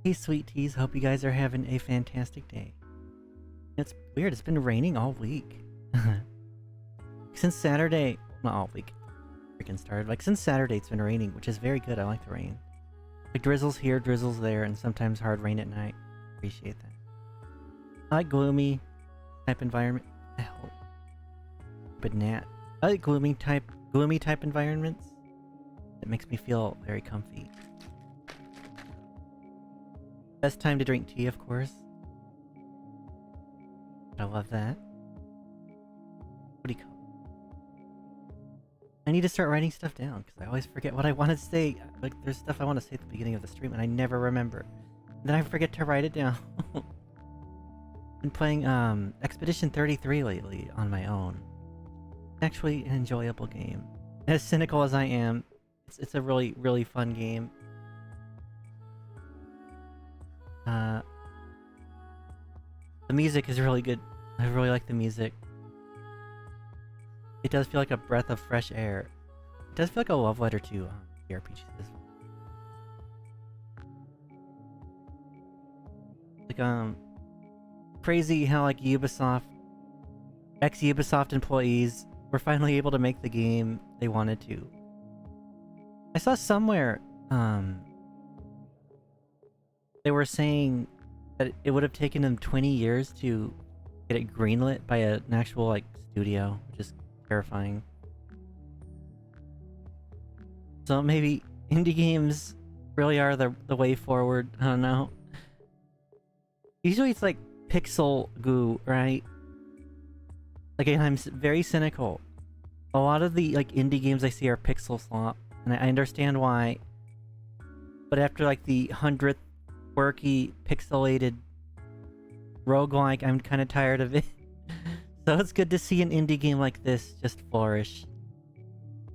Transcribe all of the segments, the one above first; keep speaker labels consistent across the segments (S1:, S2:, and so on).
S1: Hey, sweet teas. Hope you guys are having a fantastic day. It's weird. It's been raining all week. Since Saturday. Not all week. Freaking started. Like, since Saturday, it's been raining, which is very good. I like the rain. Like, drizzles here, drizzles there, and sometimes hard rain at night. Appreciate that. I like gloomy type environment. Hell. But Nat. I like gloomy type environments. It makes me feel very comfy. Best time to drink tea, of course. I love that. What do you call it? I need to start writing stuff down, because I always forget what I want to say. Like, there's stuff I want to say at the beginning of the stream, and I never remember. And then I forget to write it down. Been playing, Expedition 33 lately, on my own. Actually, an enjoyable game. As cynical as I am, it's a really, really fun game. The music is really good. I really like the music. It does feel like a breath of fresh air. It does feel like a love letter to JRPGs. This one. Like crazy how like ex-Ubisoft employees were finally able to make the game they wanted to. I saw somewhere they were saying that it would have taken them 20 years to get it greenlit by an actual like studio, which is terrifying. So maybe indie games really are the way forward. I don't know. Usually it's like pixel goo, right? Like, I'm very cynical. A lot of the like indie games I see are pixel slop, and I understand why. But after like the 100th quirky pixelated roguelike, I'm kind of tired of it. So it's good to see an indie game like this just flourish.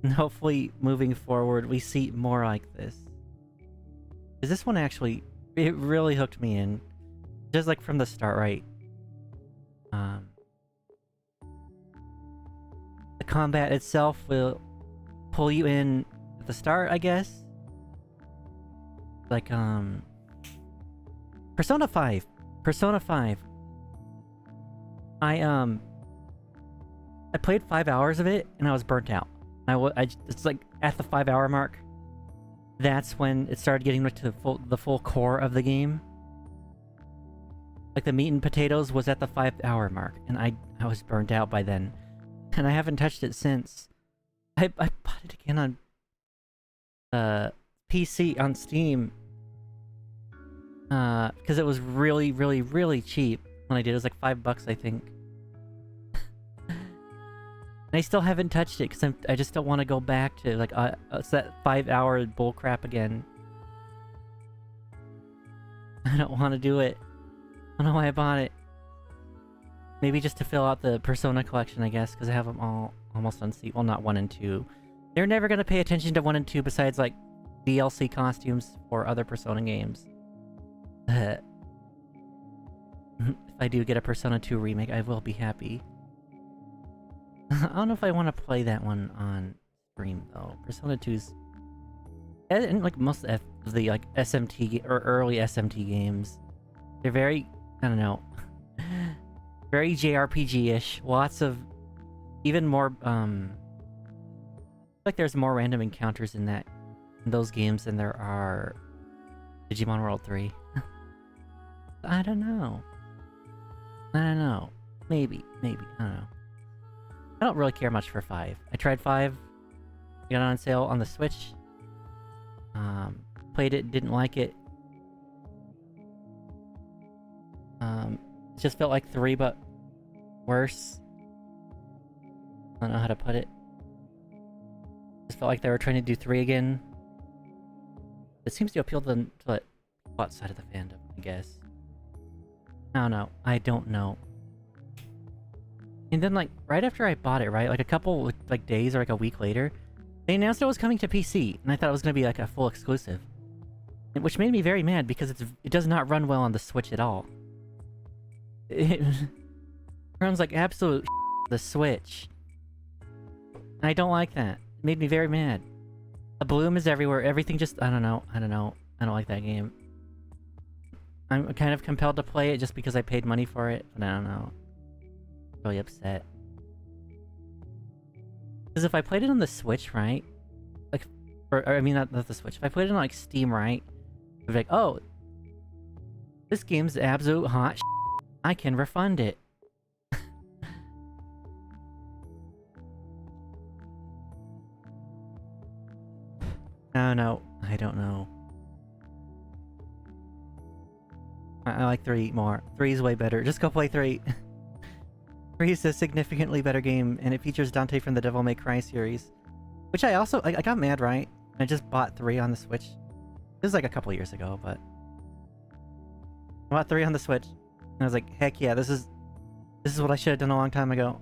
S1: And hopefully moving forward we see more like this. Because this one actually, it really hooked me in. Just like from the start, right? The combat itself will pull you in at the start, I guess. Like, Persona 5. Persona 5. I played 5 hours of it, and I was burnt out. It's like, at the 5-hour mark, that's when it started getting to the full core of the game. Like, the meat and potatoes was at the 5-hour mark, and I was burnt out by then. And I haven't touched it since. I bought it again on PC on Steam. Because it was really, really, really cheap when I did. It was like $5, I think. And I still haven't touched it because I just don't want to go back to like it's that 5-hour bullcrap again. I don't want to do it. I don't know why I bought it. Maybe just to fill out the Persona collection, I guess, because I have them all almost on Steam. Well, not 1 and 2. They're never going to pay attention to 1 and 2 besides, like, DLC costumes for other Persona games. If I do get a Persona 2 remake, I will be happy. I don't know if I want to play that one on stream, though. Persona 2's... And, like, most of the, like, SMT... or early SMT games, they're very... I don't know... very JRPG-ish. Lots of... even more, like there's more random encounters in those games than there are Digimon World 3. I don't know. Maybe. I don't know. I don't really care much for 5. I tried 5. Got it on sale on the Switch. Played it, didn't like it. It just felt like 3, but worse. I don't know how to put it. Just felt like they were trying to do 3 again. It seems to appeal to the plot side of the fandom, I guess. I don't know. And then, like, right after I bought it, right? Like, a couple, like, days or, like, a week later, they announced it was coming to PC, and I thought it was going to be, like, a full exclusive. Which made me very mad, because it does not run well on the Switch at all. It runs like absolute the Switch. And I don't like that. It made me very mad. The bloom is everywhere. Everything just... I don't know. I don't like that game. I'm kind of compelled to play it just because I paid money for it, but I don't know. Really upset. Because if I played it on the Switch, right? Like, or I mean, not the Switch. If I played it on like Steam, right? I'd be like, oh, this game's absolute hot. I can refund it. Oh no, I don't know. I like 3 more. 3 is way better. Just go play 3. 3 is a significantly better game, and it features Dante from the Devil May Cry series. Which I also... I got mad, right? I just bought 3 on the Switch. This is like a couple years ago, but... I bought 3 on the Switch. And I was like, heck yeah, this is what I should have done a long time ago.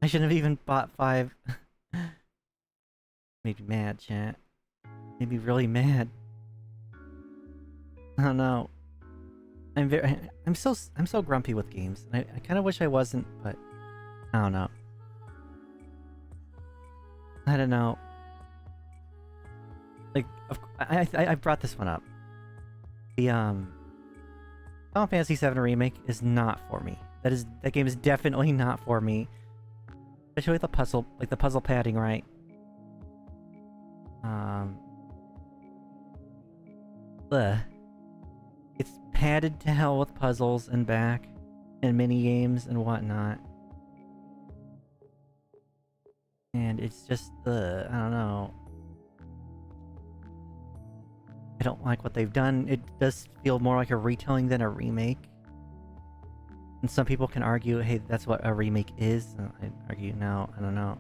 S1: I shouldn't have even bought 5. Made me mad, chat. Made me really mad. I don't know. I'm so grumpy with games. I kind of wish I wasn't, but I don't know. I don't know. Like, I brought this one up. The Final Fantasy VII Remake is not for me. That game is definitely not for me. Especially with the puzzle, like the puzzle padding, right? Ugh. It's padded to hell with puzzles and back, and mini games and whatnot. And it's just, I don't know. I don't like what they've done. It does feel more like a retelling than a remake. And some people can argue, hey, that's what a remake is. I argue, no, I don't know.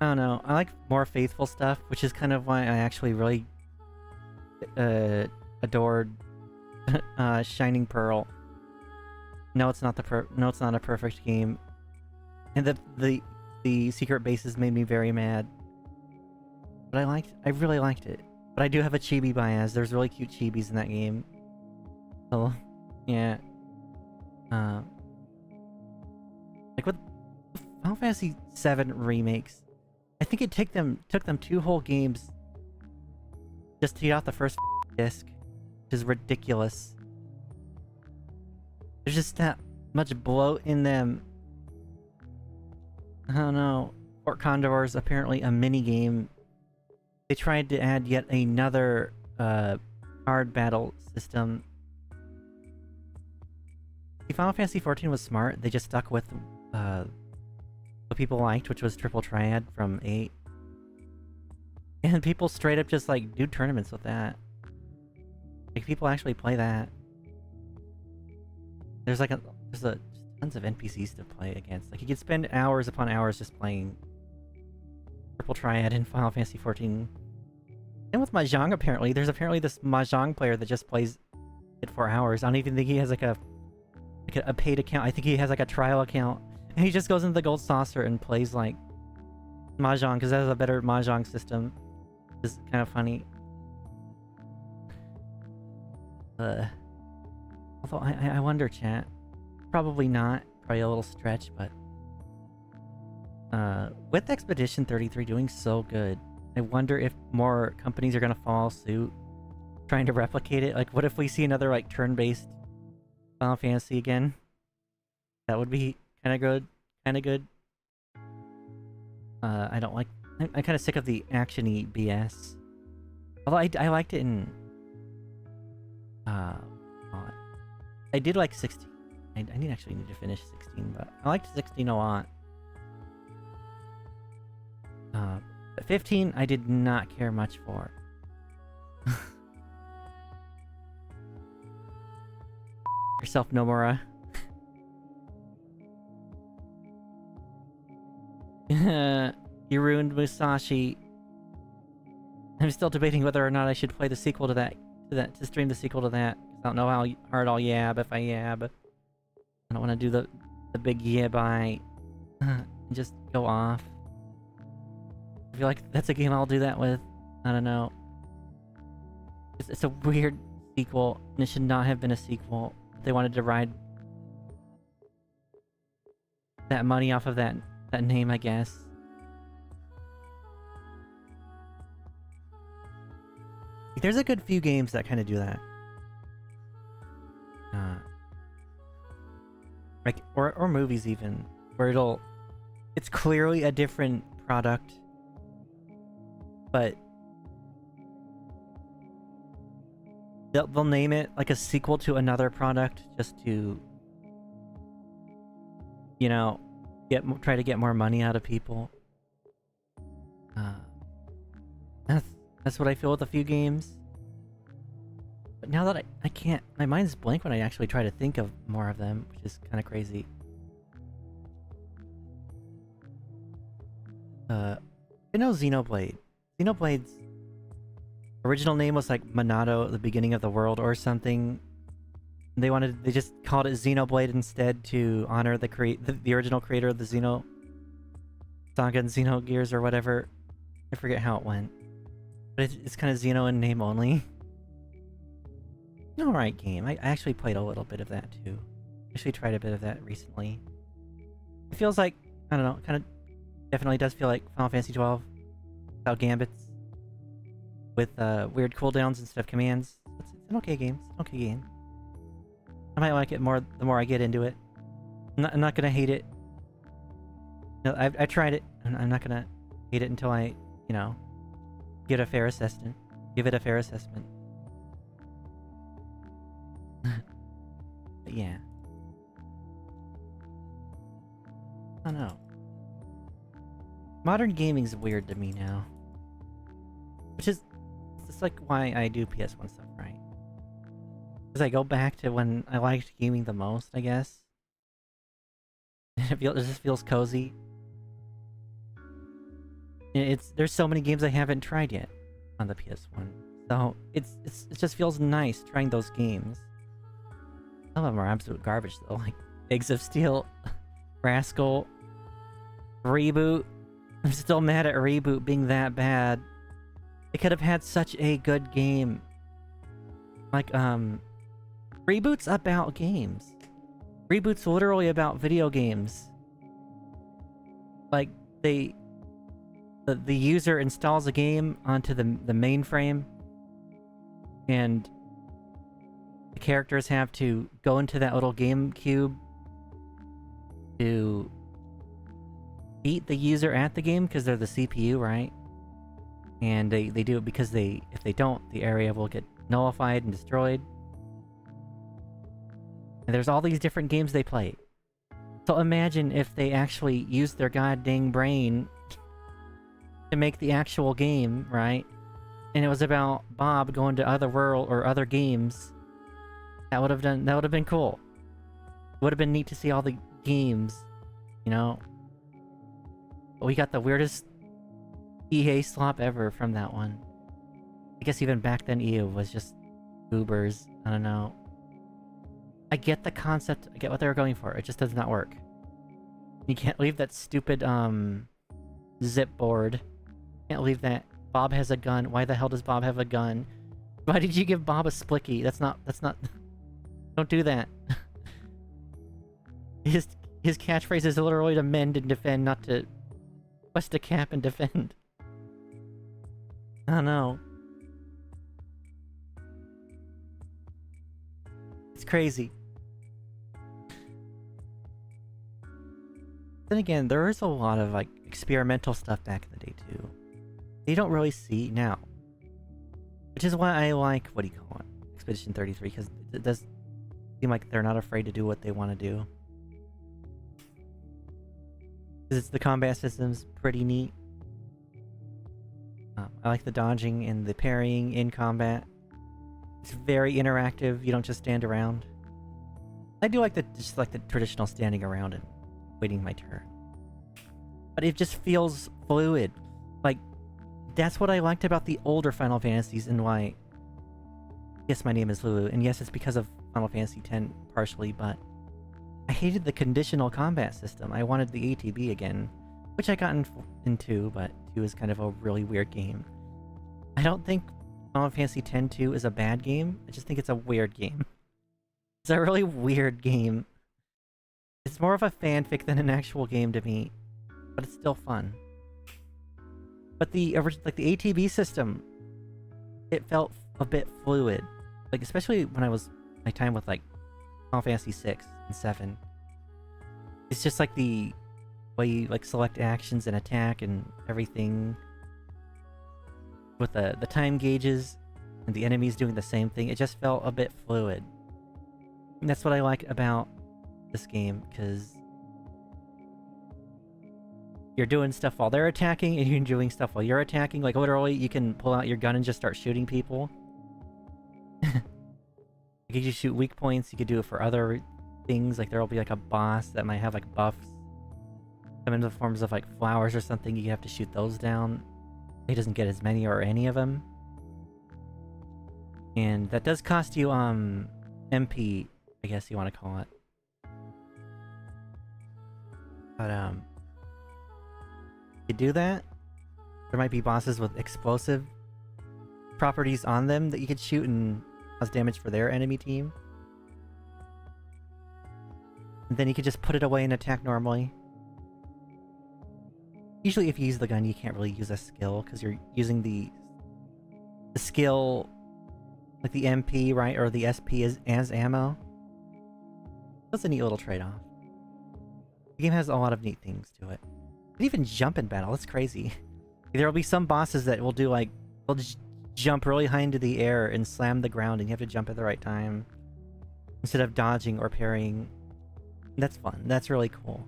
S1: I don't know. I like more faithful stuff, which is kind of why I actually really adored Shining Pearl. No, it's not a perfect game, and the secret bases made me very mad. But I really liked it. But I do have a chibi bias. There's really cute chibis in that game. So, yeah. Like with Final Fantasy VII remakes, I think it took them 2 whole games just to get out the first disc, which is ridiculous. There's just that much bloat in them. I don't know. Fort Condor is apparently a mini game. They tried to add yet another card battle system. See, Final Fantasy XIV was smart. They just stuck with what people liked, which was Triple Triad from 8. And people straight up just like do tournaments with that. Like people actually play that. There's tons of NPCs to play against. Like you could spend hours upon hours just playing Triple Triad in Final Fantasy XIV. And with Mahjong, apparently, there's this Mahjong player that just plays it for hours. I don't even think he has like a paid account. I think he has like a trial account. And he just goes into the Gold Saucer and plays like Mahjong, because that has a better Mahjong system. It's kind of funny. Although I wonder, chat. Probably not. Probably a little stretch, but with Expedition 33 doing so good, I wonder if more companies are gonna follow suit, trying to replicate it. Like, what if we see another like turn-based Final Fantasy again? That would be kind of good. I don't like. I'm kind of sick of the action-y BS. Although I liked it in. I did like 16. I actually need to finish 16, but I liked 16 a lot. But 15, I did not care much for. Yourself, Nomura. You ruined Musashi. I'm still debating whether or not I should play the sequel to that, to stream the sequel to that. I don't know how hard I'll yab if I yab. I don't want to do the big yab and just go off. I feel like that's a game I'll do that with. I don't know. It's a weird sequel, and it should not have been a sequel. They wanted to ride that money off of that name, I guess. There's a good few games that kind of do that. Like, or movies even, where it's clearly a different product, but they'll name it like a sequel to another product just to, you know, try to get more money out of people. That's what I feel with a few games. But now that I can't, my mind's blank when I actually try to think of more of them, which is kind of crazy. I know Xenoblade. Xenoblade's original name was like Monado, the beginning of the world or something. They just called it Xenoblade instead to honor the original creator of the Xeno Saga and Xenogears or whatever. I forget how it went. But it's kind of Xeno in name only. Alright game. I actually played a little bit of that too. Actually tried a bit of that recently. It feels like, I don't know, kind of definitely does feel like Final Fantasy 12 without gambits. With weird cooldowns instead of commands. It's an okay game. It's an okay game. I might like it more the more I get into it. I'm not gonna hate it. No, I tried it. I'm not gonna hate it until I, you know, give it a fair assessment. But yeah. I don't know. Modern gaming's weird to me now. Which is it's like why I do PS1 stuff, right? Because I go back to when I liked gaming the most, I guess. It just feels cozy. There's so many games I haven't tried yet on the PS1. So it just feels nice trying those games. Some of them are absolute garbage though, like Eggs of Steel, Rascal, Reboot. I'm still mad at Reboot being that bad. It could have had such a good game. Like, Reboot's about games. Reboot's literally about video games. Like, the user installs a game onto the mainframe, and the characters have to go into that little game cube to beat the user at the game because they're the CPU, right? And they do it because if they don't, the area will get nullified and destroyed. And there's all these different games they play. So imagine if they actually used their goddamn brain to make the actual game, right? And it was about Bob going to other world or other games. That would have been cool. It would have been neat to see all the games, you know? But we got the weirdest EA slop ever from that one. I guess even back then EA was just goobers. I don't know. I get the concept, I get what they were going for. It just does not work. You can't leave that stupid zip board. Can't leave that. Bob has a gun. Why the hell does Bob have a gun? Why did you give Bob a splicky? That's not don't do that. His catchphrase is literally to mend and defend, not to bust a cap and defend. I don't know. It's crazy. Then again, there is a lot of like experimental stuff back in the day too. You don't really see now. Which is why I like, what do you call it? Expedition 33, because it does seem like they're not afraid to do what they want to do. Because the combat system's pretty neat. I like the dodging and the parrying in combat. It's very interactive. You don't just stand around. I do like the traditional standing around and waiting my turn. But it just feels fluid. Like, that's what I liked about the older Final Fantasies and why... Yes, my name is Lulu, and yes, it's because of Final Fantasy X partially, but... I hated the conditional combat system. I wanted the ATB again, which I got into, but 2 is kind of a really weird game. I don't think Final Fantasy X-2 is a bad game. I just think it's a weird game. It's a really weird game. It's more of a fanfic than an actual game to me, but it's still fun. But the ATB system, it felt a bit fluid. Like, especially when I was my time with like Final Fantasy 6 and 7. It's just like the way you like select actions and attack and everything with the time gauges and the enemies doing the same thing. It just felt a bit fluid. And that's what I like about this game, because you're doing stuff while they're attacking, and you're doing stuff while you're attacking. Like, literally, you can pull out your gun and just start shooting people. You could just shoot weak points. You could do it for other things. Like, there'll be, like, a boss that might have, like, buffs. Come in the forms of, like, flowers or something. You have to shoot those down. He doesn't get as many or any of them. And that does cost you, MP, I guess you want to call it. But, you do that, there might be bosses with explosive properties on them that you could shoot and cause damage for their enemy team. And then you could just put it away and attack normally. Usually if you use the gun, you can't really use a skill, because you're using the skill, like the MP, right, or the SP as ammo. That's a neat little trade-off. The game has a lot of neat things to it. You can even jump in battle. That's crazy. There will be some bosses that will do like, they'll just jump really high into the air and slam the ground, and you have to jump at the right time instead of dodging or parrying. That's fun. That's really cool.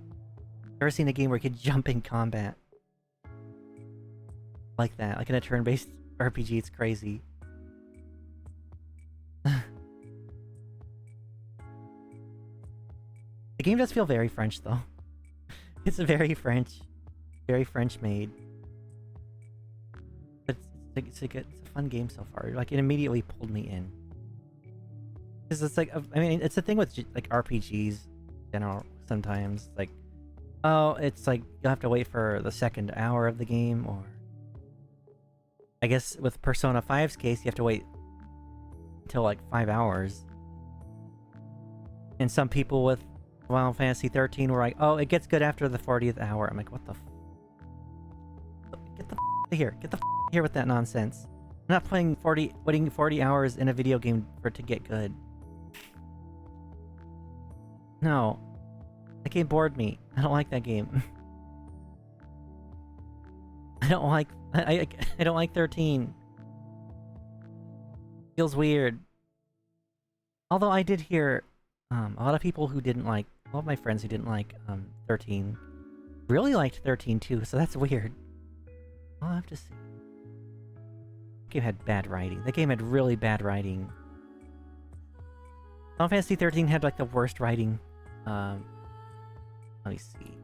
S1: Ever seen a game where you could jump in combat like that, like in a turn-based RPG? It's crazy. The game does feel very French, though. It's very French made. But it's a fun game so far. Like, it immediately pulled me in. Because it's like, I mean, it's a thing with like RPGs in general sometimes. Like, oh, it's like you'll have to wait for the second hour of the game, or I guess with Persona 5's case, you have to wait until like 5 hours. And some people with Final Fantasy 13 were like, oh, it gets good after the 40th hour. I'm like, what the get the out of here. Get the out of here with that nonsense. I'm not waiting 40 hours in a video game for it to get good. No. That game bored me. I don't like that game. I don't like 13. Feels weird. Although I did hear a lot of people who didn't like, a lot of my friends who didn't like 13 really liked 13 too, so that's weird. I'll have to see. The game had bad writing. The game had really bad writing. Final Fantasy 13 had like the worst writing. Let me see.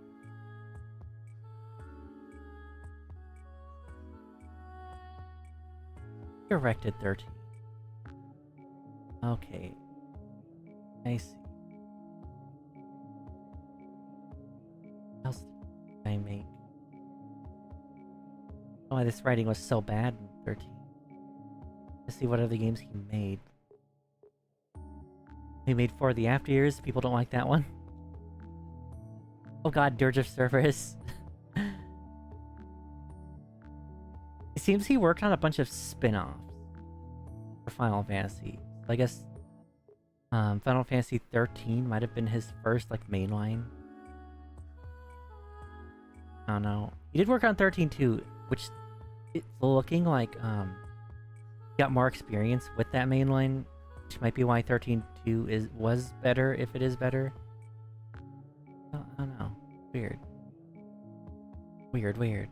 S1: Directed 13. Okay. I see. What else did I make? Oh, this writing was so bad in 13. Let's see what other games he made. He made For the After Years. People don't like that one. Oh god, Dirge of Cerberus. It seems he worked on a bunch of spin-offs for Final Fantasy. I guess Final Fantasy 13 might have been his first like mainline. I don't know. He did work on 13 too, which it's looking like he got more experience with that mainline, which might be why 13.2 was better, if it is better. I don't know. Weird. Weird.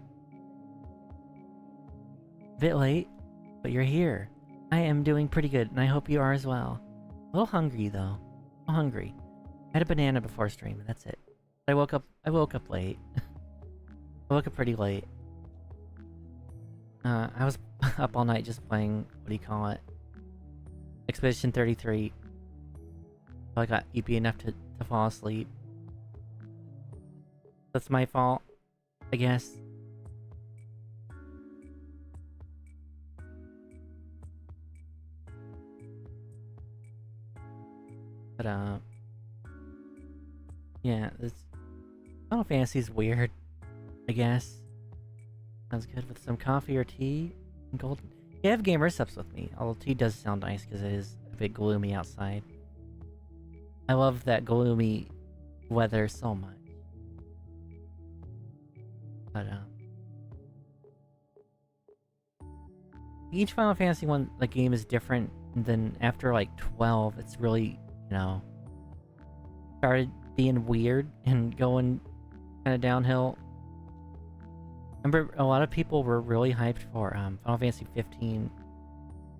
S1: Bit late, but you're here. I am doing pretty good, and I hope you are as well. A little hungry though. I'm hungry. I had a banana before stream, and that's it. I woke up late. I woke up pretty late. I was up all night just playing, what do you call it? Expedition 33. So I got EP enough to fall asleep. That's my fault, I guess. But, yeah, this Final Fantasy's weird, I guess. Sounds good with some coffee or tea and golden. You have gamer subs with me, although T does sound nice because it is a bit gloomy outside. I love that gloomy weather so much. But each Final Fantasy one like game is different. And then after like 12, it's really, you know, started being weird and going kind of downhill. Remember, a lot of people were really hyped for Final Fantasy 15.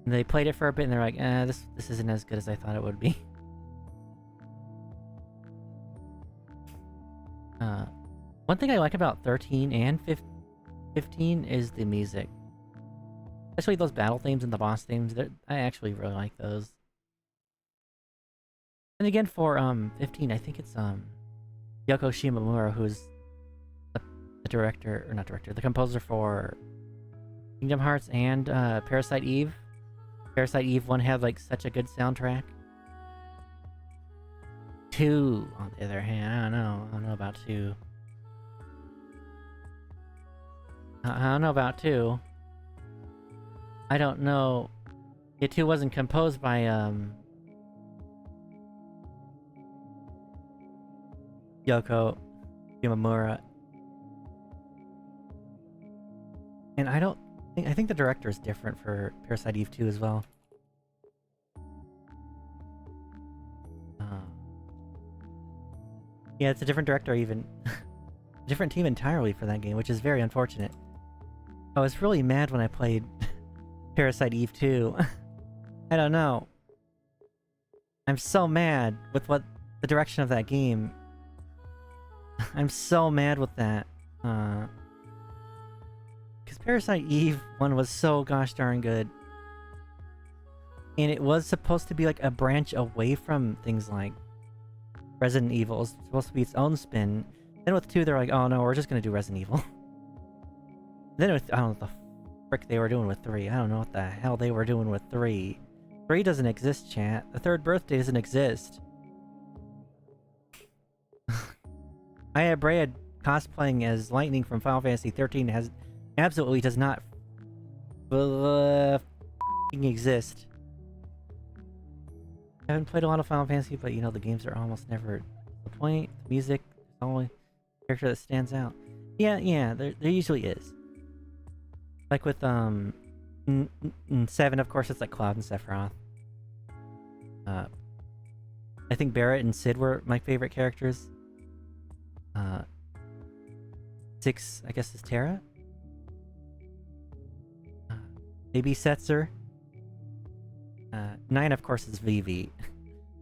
S1: And they played it for a bit and they're like, this isn't as good as I thought it would be. One thing I like about 13 and 15 is the music. Especially those battle themes and the boss themes. I actually really like those. And again, for 15, I think it's Yoko Shimomura, who's the director, or not director, the composer for Kingdom Hearts and Parasite Eve. Parasite Eve 1 had like such a good soundtrack. 2, on the other hand, I don't know about 2. I don't know about 2. I don't know. Yeah, 2 wasn't composed by Yoko Shimomura. And I think the director is different for Parasite Eve 2 as well. Yeah, it's a different director even. Different team entirely for that game, which is very unfortunate. I was really mad when I played Parasite Eve 2. I don't know. I'm so mad with the direction of that game. I'm so mad with that. Because Parasite Eve 1 was so gosh darn good. And it was supposed to be like a branch away from things like Resident Evil. It was supposed to be its own spin. Then with 2, they're like, oh no, we're just gonna do Resident Evil. Then with, I don't know what the frick they were doing with 3. I don't know what the hell they were doing with 3. 3 doesn't exist, chat. The third birthday doesn't exist. Aya Brea cosplaying as Lightning from Final Fantasy 13 absolutely does not exist. I haven't played a lot of Final Fantasy, but you know, the games are almost never the point. The music is the only character that stands out. Yeah, there usually is. Like with 7, of course, it's like Cloud and Sephiroth. I think Barrett and Sid were my favorite characters. 6, I guess, is Terra. Maybe Setzer. 9, of course, is Vivi.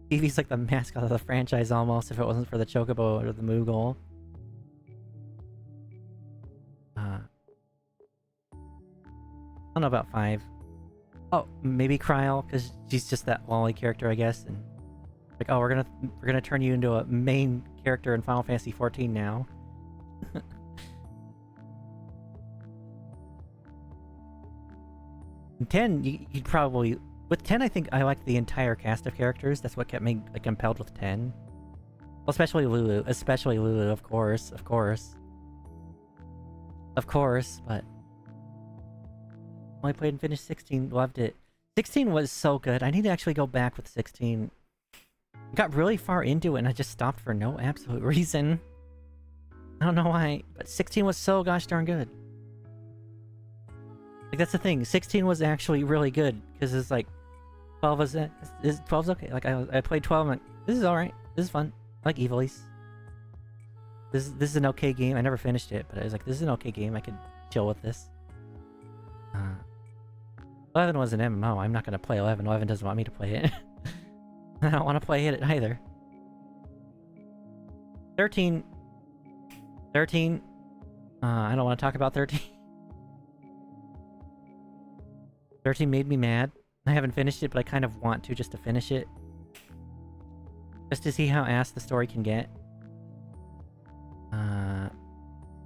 S1: Vivi's like the mascot of the franchise almost, if it wasn't for the Chocobo or the Moogle. I don't know about 5. Oh, maybe Kryl, because she's just that lolly character, I guess. And like, oh, we're gonna turn you into a main character in Final Fantasy 14 now. In 10, you'd probably... With 10, I think I liked the entire cast of characters. That's what kept me like, compelled with 10. Well, especially Lulu. Especially Lulu, of course. Of course. Of course, but... Only played and finished 16. Loved it. 16 was so good. I need to actually go back with 16. I got really far into it and I just stopped for no absolute reason. I don't know why, but 16 was so gosh darn good. Like, that's the thing. 16 was actually really good, because it's like 12 was 12's okay. Like, I played 12 and I'm like, this is alright. This is fun. I like Evilise. This is an okay game. I never finished it, but I was like, this is an okay game. I could chill with this. 11 was an MMO. I'm not gonna play 11. 11 doesn't want me to play it. I don't want to play it either. 13. I don't want to talk about 13. 13 made me mad. I haven't finished it, but I kind of want to, just to finish it. Just to see how ass the story can get.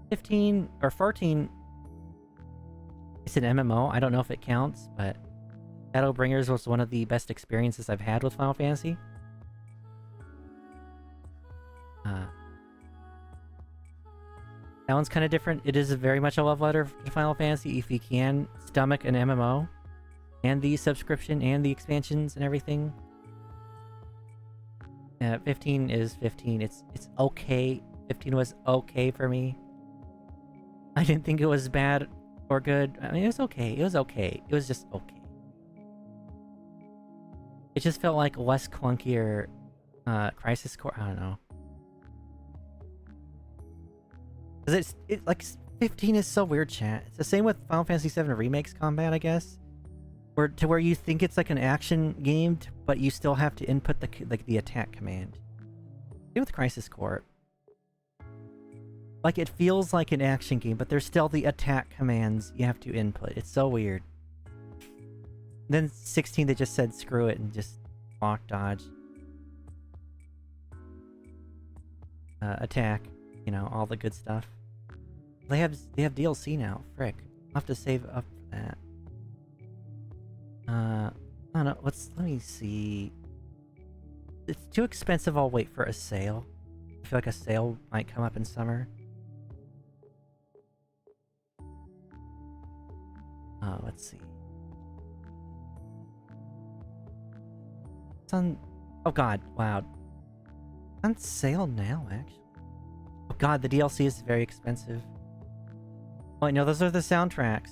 S1: 15 or 14. It's an MMO. I don't know if it counts, but Shadowbringers was one of the best experiences I've had with Final Fantasy. That one's kind of different. It is very much a love letter to Final Fantasy if you can stomach an MMO. and the subscription and the expansions and everything. 15 is 15. It's okay. 15 was okay for me. I didn't think it was bad or good. I mean, it was okay. It was okay. It was just okay. It just felt like less clunkier Crisis Core. I don't know. Cause it like 15 is so weird, chat. It's the same with Final Fantasy VII Remake's combat, I guess. Where you think it's like an action game, but you still have to input the attack command. Same with Crisis Core. Like it feels like an action game, but there's still the attack commands you have to input. It's so weird. Then 16 they just said screw it and just block dodge. Attack, you know, all the good stuff. They have DLC now. Frick. I'll have to save up for that. I don't know. Let me see. It's too expensive. I'll wait for a sale. I feel like a sale might come up in summer. Let's see. It's on... Oh god, wow. It's on sale now, actually. Oh god, the DLC is very expensive. Oh wait, no, those are the soundtracks.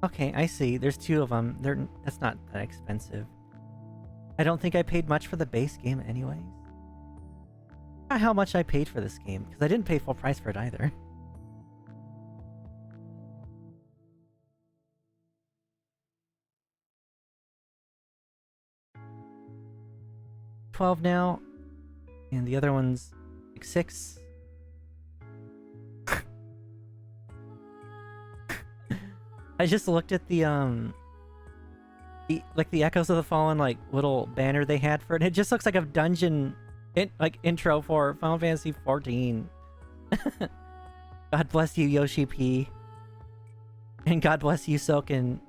S1: Okay, I see. There's two of them. That's not that expensive. I don't think I paid much for the base game anyways. I don't know how much I paid for this game, because I didn't pay full price for it either. $12 now, and the other one's like $6. I just looked at the Echoes of the Fallen like little banner they had for it. It just looks like a dungeon intro for Final Fantasy 14. God bless you, Yoshi P. And God bless you, Soken.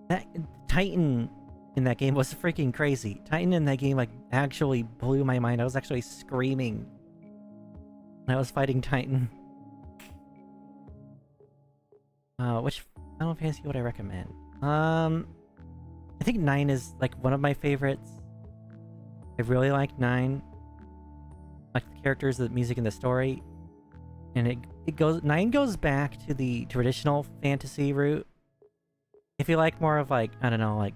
S1: That Titan in that game was freaking crazy. Titan in that game like actually blew my mind. I was actually screaming when I was fighting Titan. Which Final Fantasy would I recommend? I think 9 is like one of my favorites. I really like 9. Like the characters, the music, and the story. And 9 goes back to the traditional fantasy route. If you like more of like, I don't know, like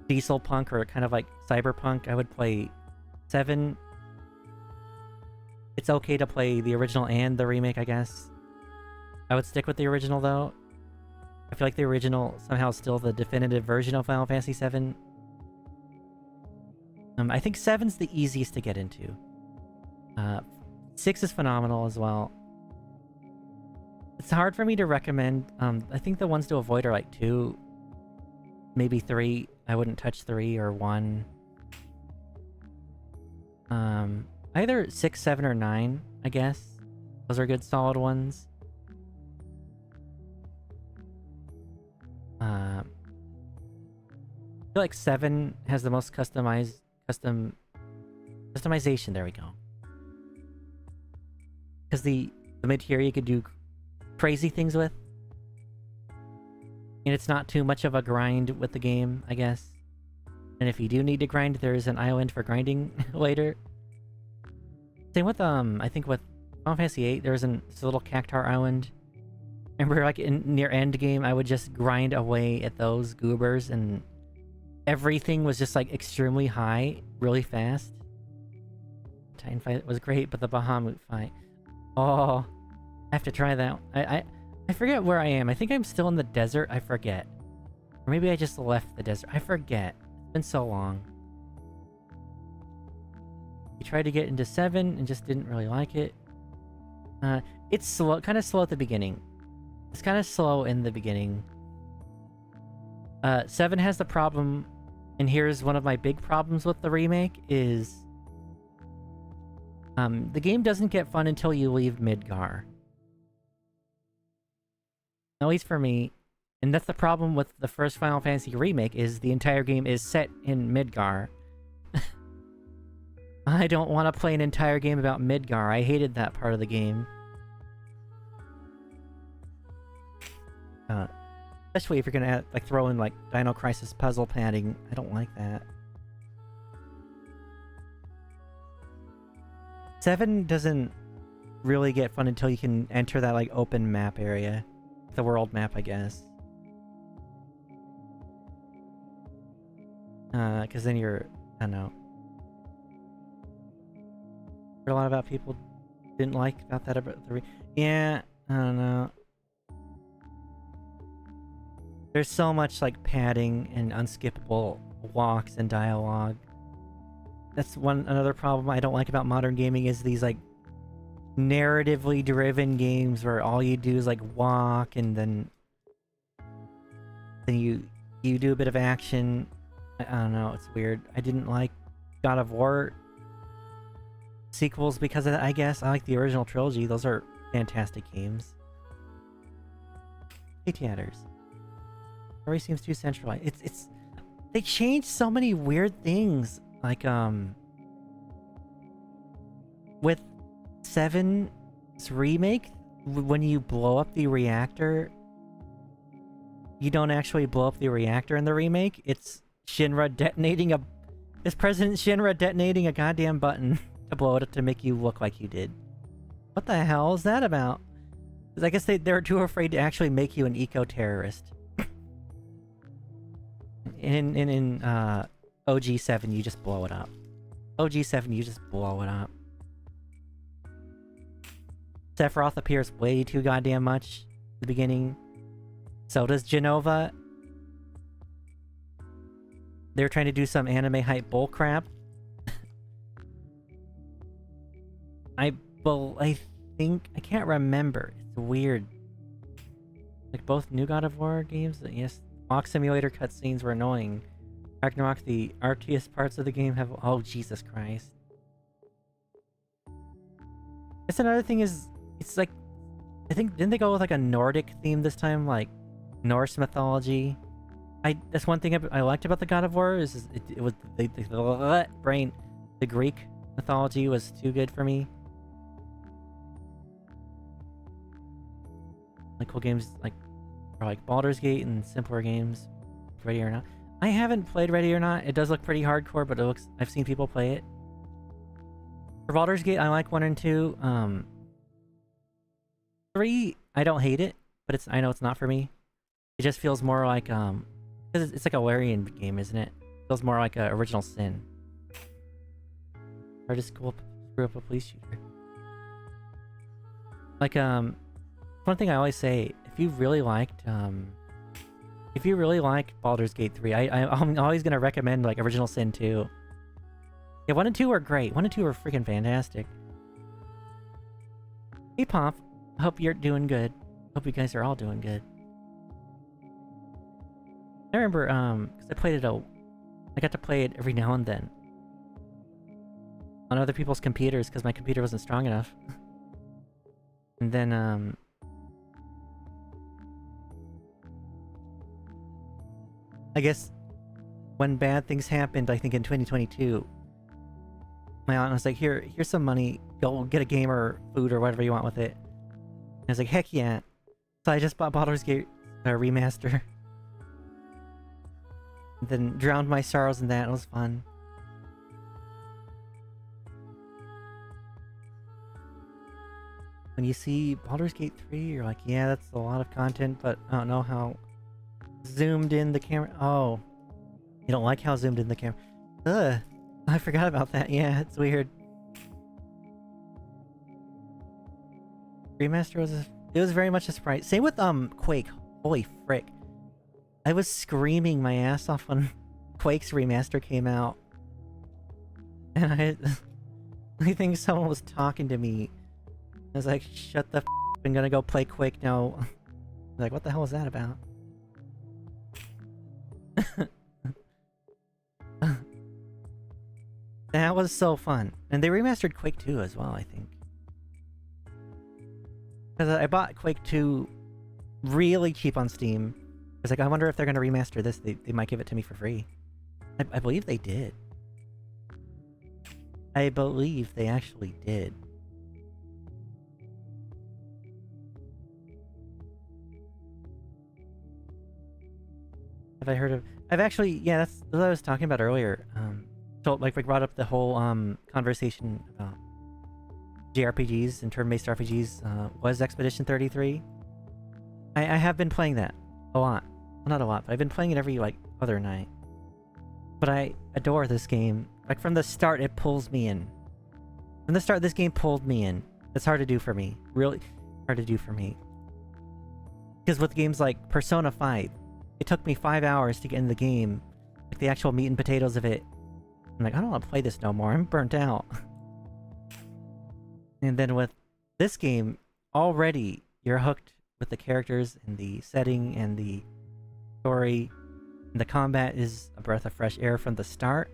S1: diesel punk or kind of like cyberpunk, I would play 7. It's okay to play the original and the remake, I guess. I would stick with the original though. I feel like the original somehow is still the definitive version of Final Fantasy VII. I think 7's the easiest to get into. 6 is phenomenal as well. It's hard for me to recommend. I think the ones to avoid are like 2, maybe 3. I wouldn't touch 3 or 1. Either 6, 7, or 9, I guess. Those are good solid ones. I feel like 7 has the most customization. There we go. Because the mid-tier you could do crazy things with. And it's not too much of a grind with the game, I guess. And if you do need to grind, there is an island for grinding later. Same with, I think with Final Fantasy VIII, there's a little Cactar Island. Remember, like, near end game, I would just grind away at those goobers, and everything was just, like, extremely high, really fast. Titan fight was great, but the Bahamut fight... Oh, I have to try that. I forget where I am. I think I'm still in the desert. I forget. Or maybe I just left the desert. I forget. It's been so long. We tried to get into 7 and just didn't really like it. It's slow, kind of slow at the beginning. It's kind of slow in the beginning. 7 has the problem, and here's one of my big problems with the remake, is... the game doesn't get fun until you leave Midgar. At least for me. And that's the problem with the first Final Fantasy remake, is the entire game is set in Midgar. I don't want to play an entire game about Midgar. I hated that part of the game. Especially if you're gonna like throw in like Dino Crisis puzzle padding. I don't like that. 7 doesn't really get fun until you can enter that like open map area. The world map, I guess. Because then you're, I don't know. Heard a lot about people didn't like about that about the yeah, I don't know. There's so much like padding and unskippable walks and dialogue. That's another problem I don't like about modern gaming is these like narratively driven games where all you do is like walk and then you do a bit of action. I don't know, it's weird. I didn't like God of War sequels because of that, I guess. I like the original trilogy. Those are fantastic games. Hey, theaters. Story seems too centralized. It's they changed so many weird things. Like with 7's remake, when you blow up the reactor, you don't actually blow up the reactor in the remake. It's Shinra detonating a... It's President Shinra detonating a goddamn button to blow it up to make you look like you did. What the hell is that about? Because I guess they're too afraid to actually make you an eco-terrorist. In OG7, you just blow it up. OG7, you just blow it up. Sephiroth appears way too goddamn much at the beginning. So does Genova. They're trying to do some anime hype bullcrap. I think... I can't remember. It's weird. Like both new God of War games? Yes. Walk simulator cutscenes were annoying. Ragnarok, the artiest parts of the game have... Oh, Jesus Christ. That's another thing is... It's like... I think... Didn't they go with like a Nordic theme this time? Like Norse mythology? That's one thing I liked about the God of War is it was... The brain... The Greek mythology was too good for me. Like cool games like Baldur's Gate and simpler games. Ready or Not. I haven't played Ready or Not. It does look pretty hardcore, but it looks... I've seen people play it. For Baldur's Gate, I like 1 and 2. 3, I don't hate it, but I know it's not for me. It just feels more like because it's like a Larian game, isn't it? It feels more like a Original Sin. Or just screw up a police shooter. Like one thing I always say, if you really liked Baldur's Gate 3, I'm always gonna recommend like Original Sin 2. Yeah, 1 and 2 are great. 1 and 2 are freaking fantastic. Hey Pomp, hope you're doing good. Hope you guys are all doing good. I remember because I played it I got to play it every now and then on other people's computers because my computer wasn't strong enough. And then I guess when bad things happened, I think in 2022, my aunt was like, here's some money, go get a game or food or whatever you want with it. And I was like, heck yeah. So I just bought Baldur's Gate remaster. And then drowned my sorrows in that. It was fun. When you see Baldur's Gate 3, you're like, yeah, that's a lot of content, but I don't know how zoomed in the camera. Oh, you don't like how zoomed in the camera. Ugh, I forgot about that. Yeah, it's weird. Remaster it was very much a surprise. Same with Quake. Holy frick. I was screaming my ass off when Quake's remaster came out. And I think someone was talking to me. I was like, shut the f***, I'm gonna go play Quake now. Like, what the hell was that about? That was so fun. And they remastered Quake 2 as well, I think. Because I bought Quake 2 really cheap on Steam. I was like, I wonder if they're going to remaster this. They might give it to me for free. I believe they did. I believe they actually did. I heard of? I've actually, yeah, that's what I was talking about earlier. So like we brought up the whole conversation about JRPGs and turn-based RPGs. Was Expedition 33? I have been playing that a lot. Well, not a lot, but I've been playing it every like other night. But I adore this game. Like from the start, it pulls me in. From the start, this game pulled me in. It's hard to do for me. Really hard to do for me. Because with games like Persona 5, it took me 5 hours to get in the game. Like the actual meat and potatoes of it. I'm like, I don't want to play this no more. I'm burnt out. And then with this game, already you're hooked with the characters and the setting and the story. And the combat is a breath of fresh air from the start.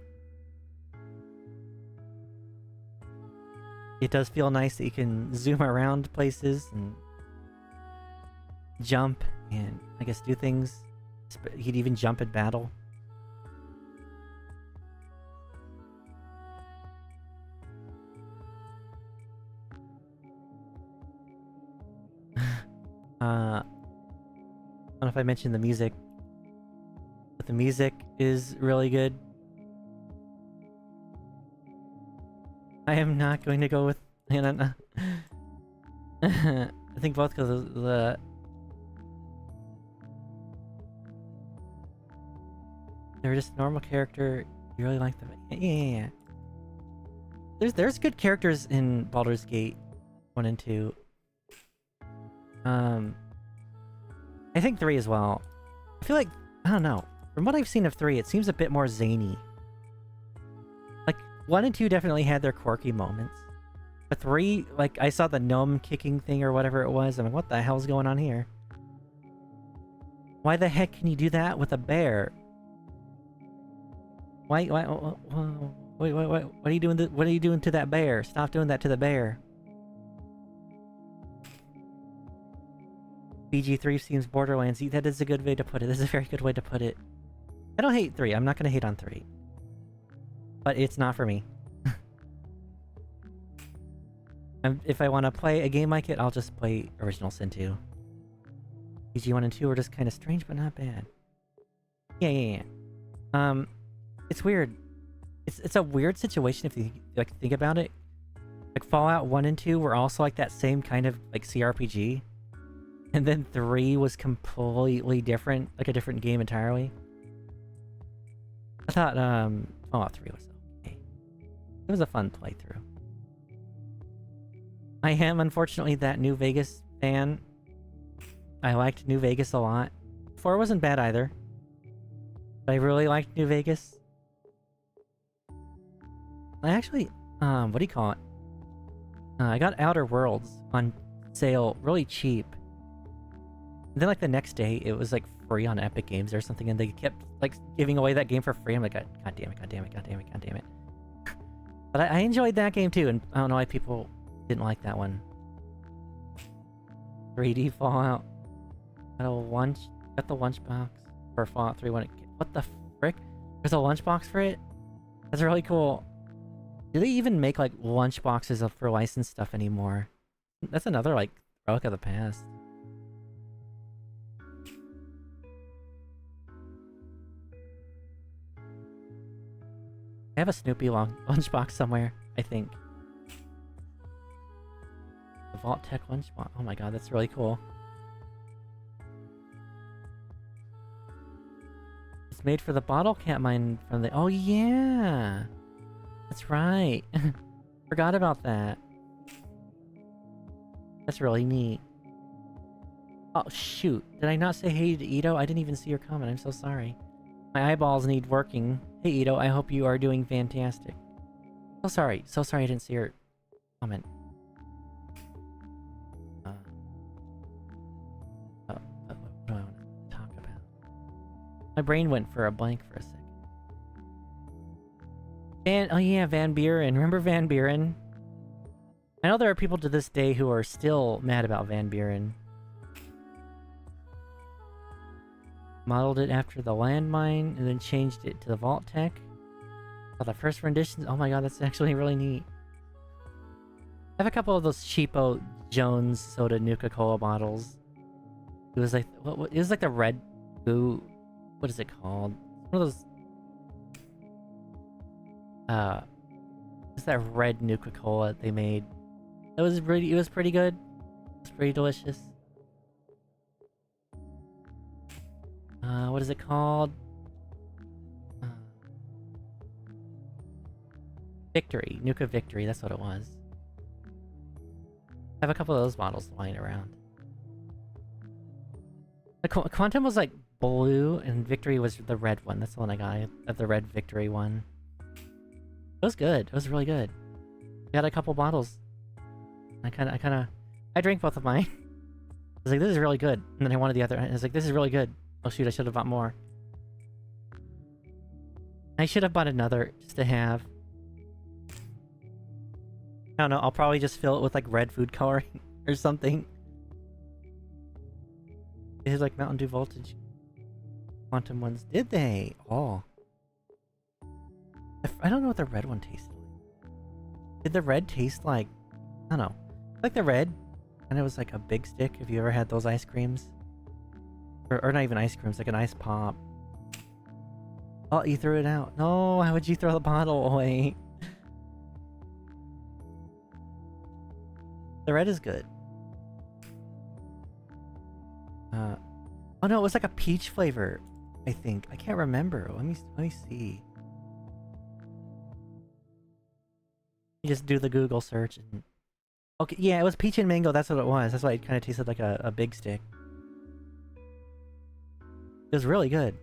S1: It does feel nice that you can zoom around places and jump and, I guess, do things. You could even jump in battle. I don't know if I mentioned the music, but the music is really good. I am not going to go with... I think both because of the... They're just a normal character. You really like them. Yeah. There's good characters in Baldur's Gate 1 and 2. I think 3 as well. I feel like... I don't know. From what I've seen of 3, it seems a bit more zany. Like, 1 and 2 definitely had their quirky moments. But 3, like, I saw the gnome kicking thing or whatever it was. I'm like, what the hell's going on here? Why the heck can you do that with a bear? Why wait, what are you doing what are you doing to that bear? Stop doing that to the bear. BG3 seems Borderlands. That is a good way to put it. This is a very good way to put it. I don't hate 3. I'm not gonna hate on 3. But it's not for me. If I want to play a game like it, I'll just play Original Sin 2. BG1 and 2 are just kind of strange, but not bad. Yeah. It's weird. It's a weird situation if you like think about it. Like Fallout 1 and 2 were also like that same kind of like CRPG. And then 3 was completely different, like a different game entirely. I thought Fallout 3 was okay. It was a fun playthrough. I am unfortunately that New Vegas fan. I liked New Vegas a lot. 4 wasn't bad either. But I really liked New Vegas. I actually, what do you call it? I got Outer Worlds on sale really cheap. And then like the next day, it was like free on Epic Games or something, and they kept like giving away that game for free. I'm like, God damn it. But I enjoyed that game too, and I don't know why people didn't like that one. 3D Fallout. Got the lunchbox for Fallout 3 when it... What the frick? There's a lunchbox for it? That's really cool. Do they even make like lunchboxes for licensed stuff anymore? That's another like relic of the past. I have a Snoopy lunchbox somewhere, I think. The Vault Tech lunchbox. Oh my god, that's really cool. It's made for the bottle cap mine from the... Oh yeah! That's right. Forgot about that. That's really neat. Oh shoot. Did I not say hey to Ito? I didn't even see your comment. I'm so sorry. My eyeballs need working. Hey Ito, I hope you are doing fantastic. So sorry. So sorry I didn't see your comment. What do I want to talk about? My brain went for a blank for a second. Oh yeah, Van Buren. Remember Van Buren? I know there are people to this day who are still mad about Van Buren. Modeled it after the landmine and then changed it to the Vault Tech. Oh, the first renditions. Oh my god, that's actually really neat. I have a couple of those cheapo Jones Soda Nuka-Cola bottles. It was like it was like the red goo what is it called? One of those it's that red Nuka-Cola they made. It was pretty good. It was pretty delicious. What is it called? Victory. Nuka Victory, that's what it was. I have a couple of those bottles lying around. The Quantum was like blue, and Victory was the red one. That's the one I got. Of the red Victory one. It was good. It was really good. I got a couple bottles. I drank both of mine. I was like, this is really good. And then I wanted the other. I was like, this is really good. Oh shoot, I should have bought more. I should have bought another just to have. I don't know, I'll probably just fill it with like red food coloring or something. It is like Mountain Dew Voltage. Quantum ones. Did they? Oh. I don't know what the red one tasted like. Did the red taste like... I don't know. Like the red. And it was like a big stick. If you ever had those ice creams. Or not even ice creams, like an ice pop. Oh, you threw it out. No, how would you throw the bottle away? The red is good. Oh no, it was like a peach flavor, I think. I can't remember. Let me see. You just do the Google search and... Okay, yeah, it was peach and mango, that's what it was. That's why it kind of tasted like a big stick. It was really good.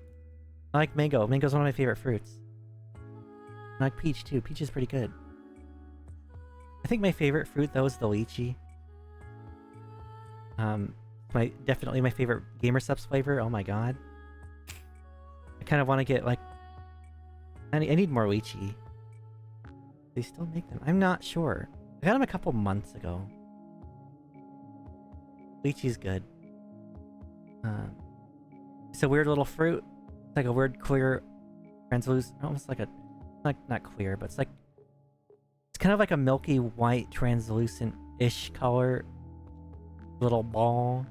S1: I like mango. Mango's one of my favorite fruits. I like peach too. Peach is pretty good. I think my favorite fruit though is the lychee. Definitely my favorite Gamer Subs flavor. Oh my god. I kind of want to get like... I need more lychee. They still make them? I'm not sure. I got them a couple months ago. Lychee's good. It's a weird little fruit. It's like a weird clear, translucent, almost like a... not clear, but it's like... It's kind of like a milky white, translucent-ish color. Little ball.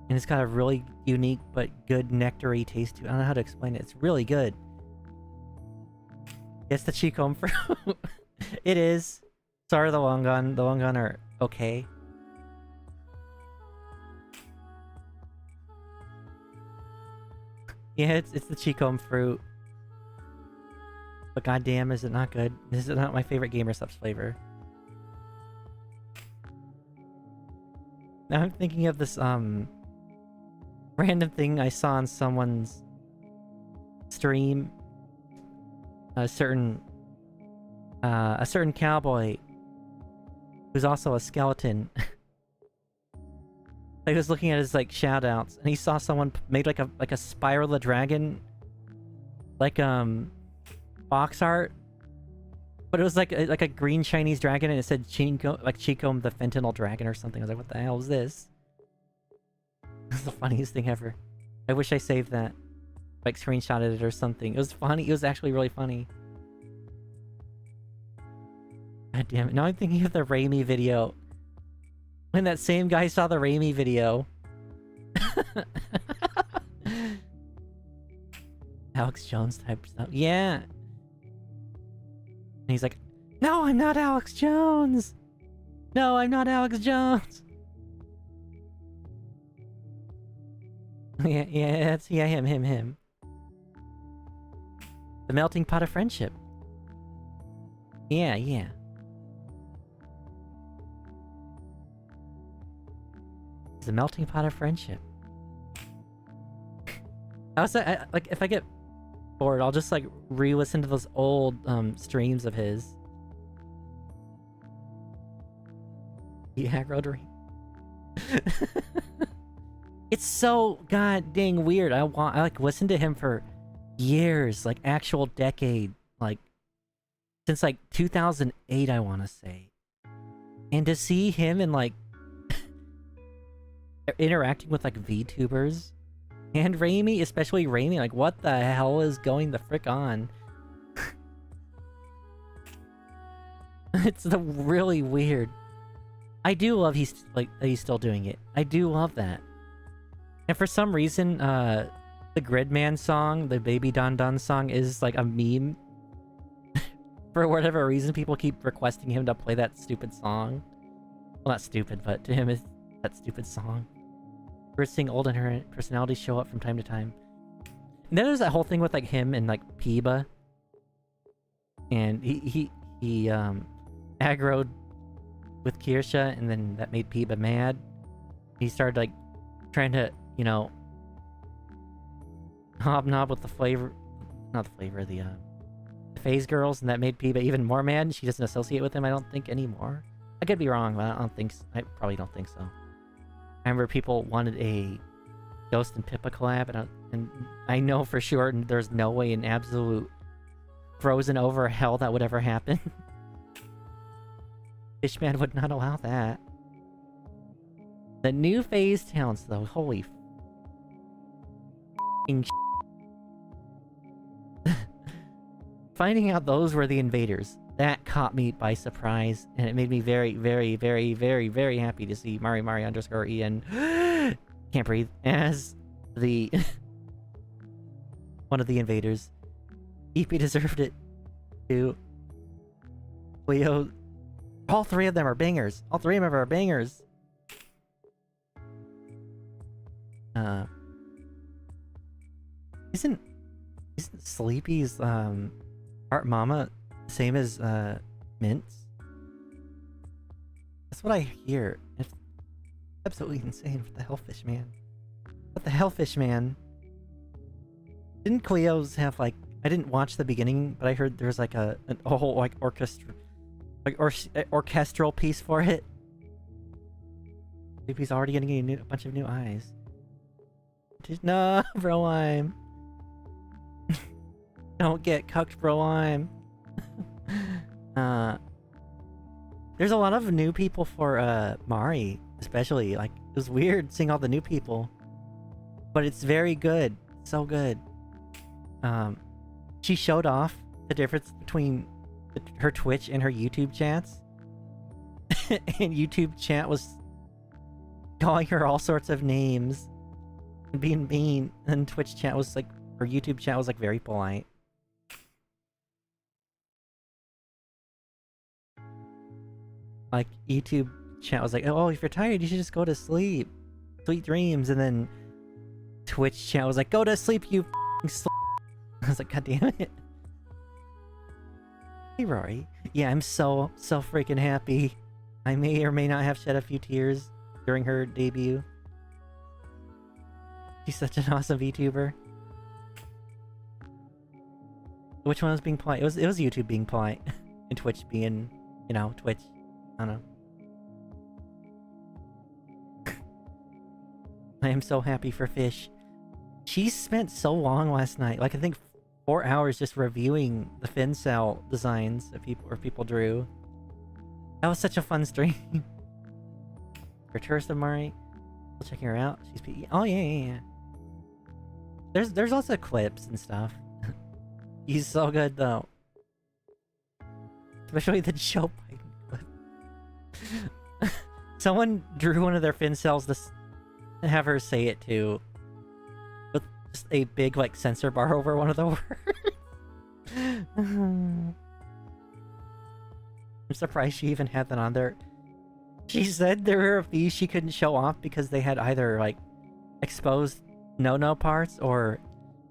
S1: And it's got a really unique but good nectar-y taste to it. I don't know how to explain it. It's really good. It's the Cheekome fruit. It is. Sorry, the long gun. The long gun are okay. Yeah, it's the Cheekome fruit. But goddamn, is it not good? This is not my favorite Gamer Subs flavor. Now I'm thinking of this random thing I saw on someone's stream. A certain cowboy who's also a skeleton. He was looking at his like shoutouts, and he saw someone made like a Spiral the Dragon, like box art, but it was like a green Chinese dragon, and it said Cheekome the Fentanyl Dragon or something. I was like, what the hell is this? This is the funniest thing ever. I wish I saved that, like screenshotted it or something. It was funny. It was actually really funny. God damn it! Now I'm thinking of the Raimi video. When that same guy saw the Raimi video. Alex Jones type stuff. Yeah. And he's like, no, I'm not Alex Jones. No, I'm not Alex Jones. Yeah, him. The melting pot of friendship. Yeah. The melting pot of friendship. Like if I get bored, I'll just like re-listen to those old streams of his. The aggro dream. It's so god dang weird. I like listened to him for years, like actual decade, like since like 2008, I want to say. And to see him in like interacting with like VTubers and Raimi, especially Raimi, like what the hell is going the frick on? It's really weird. I do love he's still doing it. I do love that. And for some reason, the Gridman song, the Baby Don Don song, is like a meme. For whatever reason, people keep requesting him to play that stupid song. Well, not stupid, but to him, it's that stupid song. We're seeing old and her personalities show up from time to time. And then there's that whole thing with like him and like Peeba. And he aggroed with Kirsha, and then that made Peeba mad. He started like trying to, you know, hobnob with the flavor, not the flavor, the phase girls, and that made Peeba even more mad, and she doesn't associate with him, I don't think, anymore. I could be wrong, but I don't think so. I probably don't think so. I remember people wanted a Ghost and Pippa collab, and I know for sure there's no way in absolute frozen over hell that would ever happen. Fishman would not allow that. The new phase talents, though, holy f***ing finding out those were the invaders, that caught me by surprise, and it made me very, very, very, very, very happy to see Mari_Ian can't breathe as the one of the invaders. EP deserved it too. Leo, all three of them are bangers. All three of them are bangers. Isn't Sleepy's Art Mama same as Mint's? That's what I hear. It's absolutely insane. What the hell, Fish Man? What the hell, Fish Man? Didn't Cleo's have like, I didn't watch the beginning, but I heard there was like a whole like orchestral piece for it. Sleepy's already getting a bunch of new eyes. No, bro, I'm. Don't get cucked, bro, I'm. There's a lot of new people for Mari, especially. Like, it was weird seeing all the new people, but it's very good. So good. She showed off the difference between her Twitch and her YouTube chats. And YouTube chat was calling her all sorts of names and being mean, and Twitch chat was like, her YouTube chat was like very polite. Like, YouTube chat was like, oh, if you're tired, you should just go to sleep. Sweet dreams. And then Twitch chat was like, go to sleep, you f***ing sleep. I was like, god damn it. Hey, Rory. Yeah, I'm so freaking happy. I may or may not have shed a few tears during her debut. She's such an awesome VTuber. Which one was being polite? It was YouTube being polite. And Twitch being, you know, Twitch. I don't know. I am so happy for Fish. She spent so long last night. Like, I think 4 hours just reviewing the fin cell designs that people drew. That was such a fun stream. For tourist of Mari. Checking her out. She's oh yeah. There's also clips and stuff. He's so good though. Especially the Joe Biden clip. Someone drew one of their fin cells to have her say it too. With just a big like censor bar over one of the words. I'm surprised she even had that on there. She said there were a few she couldn't show off because they had either like exposed no-no parts, or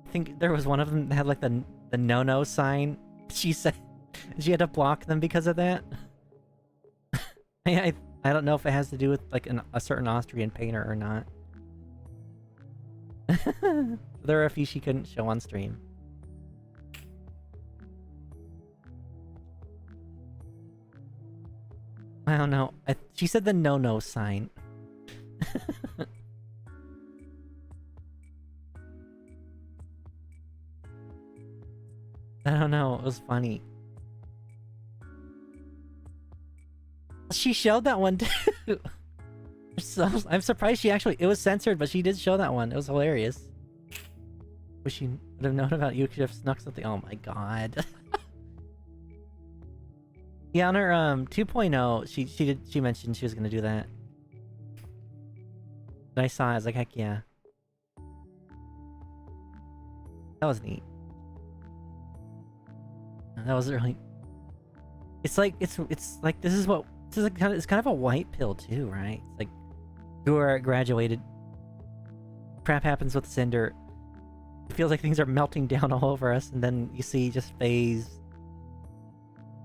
S1: I think there was one of them that had like the no-no sign. She said she had to block them because of that. I don't know if it has to do with like a certain Austrian painter or not. There are a few she couldn't show on stream. I don't know. She said the no-no sign. I don't know. It was funny. She showed that one too. So I'm surprised she actually. It was censored, but she did show that one. It was hilarious. Wish she would have known about you. Could have snuck something. Oh my god. Yeah, on her 2.0, she mentioned she was gonna do that. And I saw it, I was like, heck yeah. That was neat. That was really... It's like this is like it's kind of a white pill too, right? It's like you are graduated. Crap happens with Cinder. It feels like things are melting down all over us, and then you see just FaZe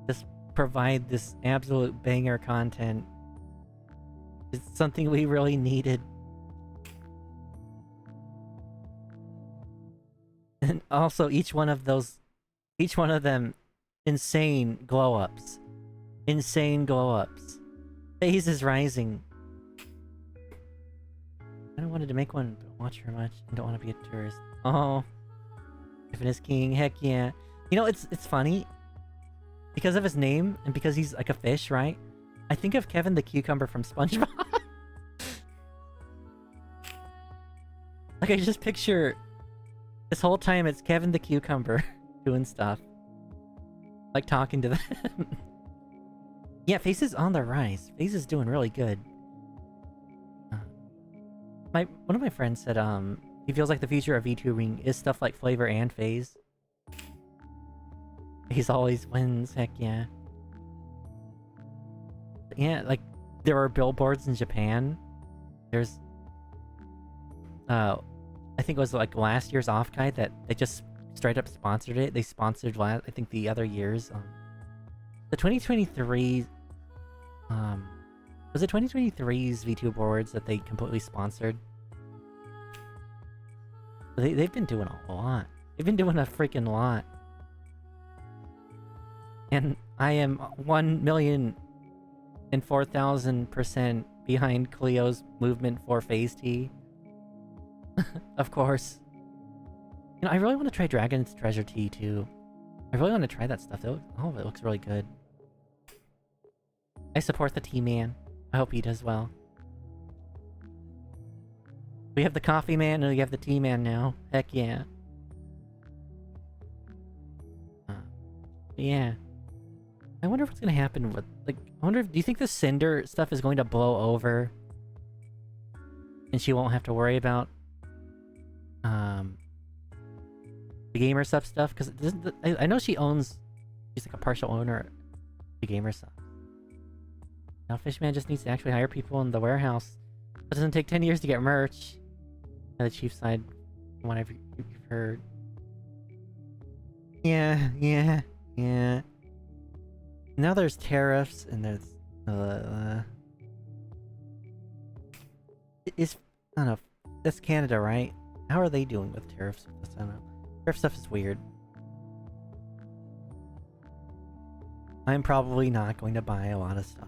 S1: just provide this absolute banger content. It's something we really needed. And also each one of them, insane glow-ups. Insane glow-ups. FaZe is rising. I don't wanted to make one, but watch her much. I don't want to be a tourist. Oh. Yappin is king, heck yeah. You know, it's funny. Because of his name, and because he's like a fish, right? I think of Kevin the Cucumber from SpongeBob. Like, I just picture... This whole time it's Kevin the Cucumber doing stuff. Like, talking to them. Yeah, FaZe is on the rise. FaZe is doing really good. One of my friends said, he feels like the future of VTubing is stuff like FlaVR and FaZe. He's always wins, heck yeah. Yeah, like, there are billboards in Japan. There's... I think it was like last year's off-guide that they just straight up sponsored it. They sponsored I think the other years. The 2023... was it 2023's VTube Awards that they completely sponsored? They've been doing a lot. They've been doing a freaking lot. And I am 1,004,000% behind Cleo's movement for FaZe T. Of course. You know, I really want to try Dragon's Treasure Tea too. I really want to try that stuff. All of it looks really good. I support the tea man. I hope he does well. We have the coffee man and we have the tea man now. Heck yeah. Yeah. I wonder what's gonna happen with, like, do you think the Cinder stuff is going to blow over? And she won't have to worry about the gamer stuff? Because I know she's like a partial owner of the gamer stuff. Now Fishman just needs to actually hire people in the warehouse. It doesn't take 10 years to get merch. The chief side, from what I've heard. Yeah. Now there's tariffs and there's I don't know. That's Canada, right? How are they doing with tariffs? I don't know. Tariff stuff is weird. I'm probably not going to buy a lot of stuff.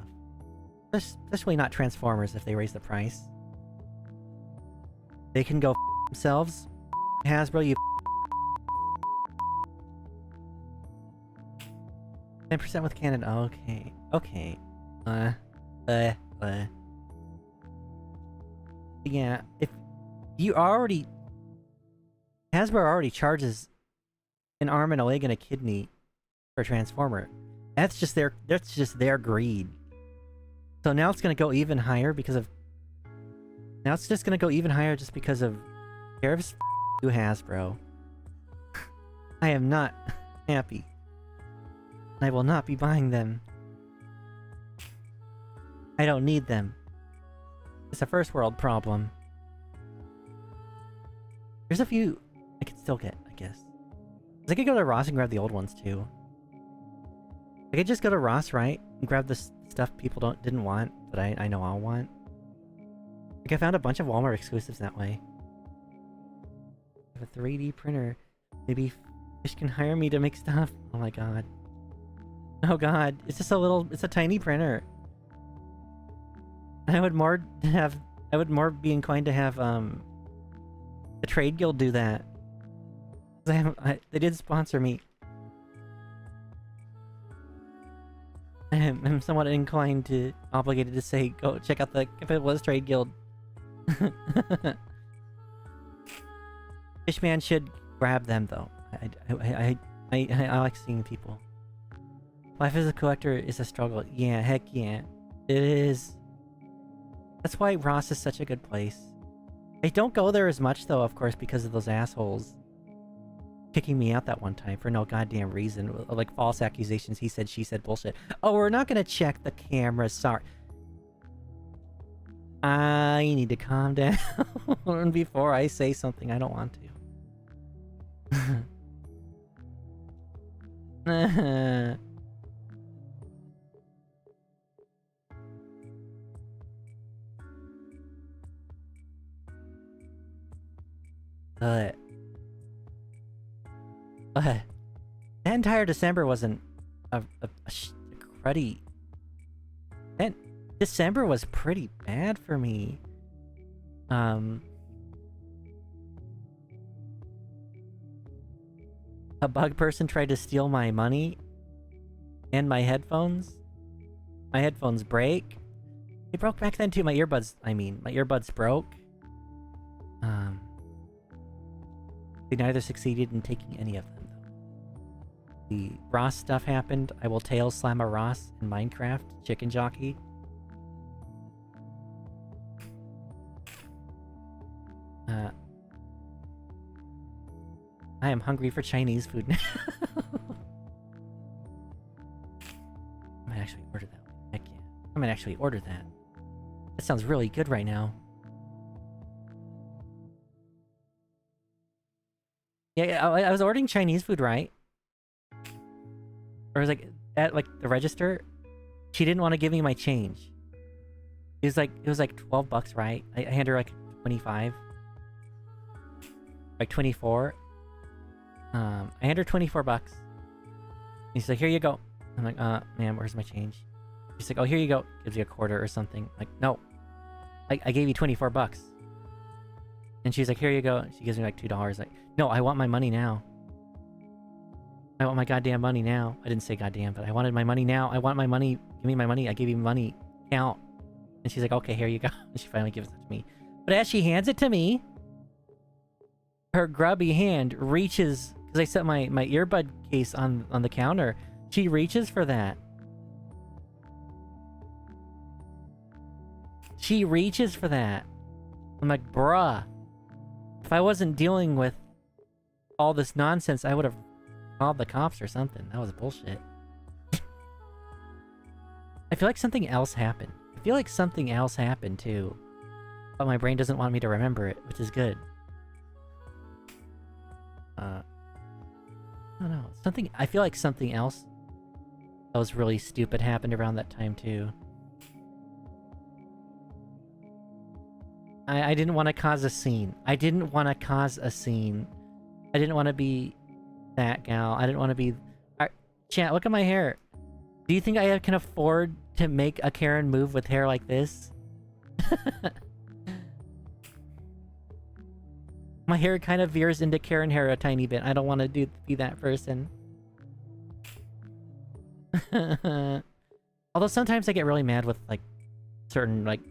S1: Especially not Transformers if they raise the price. They can go themselves. Hasbro, you 10% with Canada. Okay. Yeah, if you already... Hasbro already charges an arm and a leg and a kidney for a Transformer. That's just their greed. So now it's gonna go even higher because of... Now it's just gonna go even higher just because of tariffs. You Hasbro. I am not happy. I will not be buying them. I don't need them. It's a first world problem. There's a few I could still get, I guess. I could go to Ross and grab the old ones too. I could just go to Ross, right? And grab the stuff people didn't want, but I know I'll want. Like, I found a bunch of Walmart exclusives that way. I have a 3D printer. Maybe Fish can hire me to make stuff. Oh my god. Oh god. It's just it's a tiny printer. I would more be inclined to have, the Trade Guild do that. They did sponsor me. I'm somewhat inclined to, obligated to say, go check out if it was Trade Guild. Fishman should grab them though. I like seeing people. Life as a collector is a struggle. Yeah, heck yeah. It is. That's why Ross is such a good place. I don't go there as much though, of course, because of those assholes. kicking me out that one time for no goddamn reason. Like, false accusations, he said, she said bullshit. Oh, we're not gonna check the cameras, sorry. I need to calm down before I say something I don't want to. That entire December wasn't a cruddy... That December was pretty bad for me. A bug person tried to steal my money and my headphones. My headphones break. They broke back then too. My earbuds, my earbuds broke. They neither succeeded in taking any of them, though. The Ross stuff happened. I will tail slam a Ross in Minecraft. Chicken jockey. I am hungry for Chinese food now. I might actually order that one. Heck yeah. I might actually order that. That sounds really good right now. Yeah, I was ordering Chinese food, right? Or it was like at like the register, she didn't want to give me my change. It was like $12, right? I handed her like 25, like 24. I handed her $24. And she's like, "Here you go." I'm like, ma'am, where's my change?" She's like, "Oh, here you go." Gives you a quarter or something. Like, no, I gave you $24. And she's like, "Here you go." She gives me like $2. Like, no, I want my money now. I want my goddamn money now. I didn't say goddamn, but I wanted my money now. I want my money. Give me my money. I gave you money. Count. And she's like, "Okay, here you go." And she finally gives it to me. But as she hands it to me, her grubby hand reaches, because I set my earbud case on the counter. She reaches for that. She reaches for that. I'm like, bruh. If I wasn't dealing with all this nonsense, I would have called the cops or something. That was bullshit. I feel like something else happened. I feel like something else happened too. But my brain doesn't want me to remember it, which is good. I don't know. I feel like something else that was really stupid happened around that time too. I didn't want to cause a scene. I didn't want to cause a scene. I didn't want to be that gal. I didn't want to be... Chat, look at my hair. Do you think I can afford to make a Karen move with hair like this? My hair kind of veers into Karen hair a tiny bit. I don't want to be that person. Although sometimes I get really mad with like certain like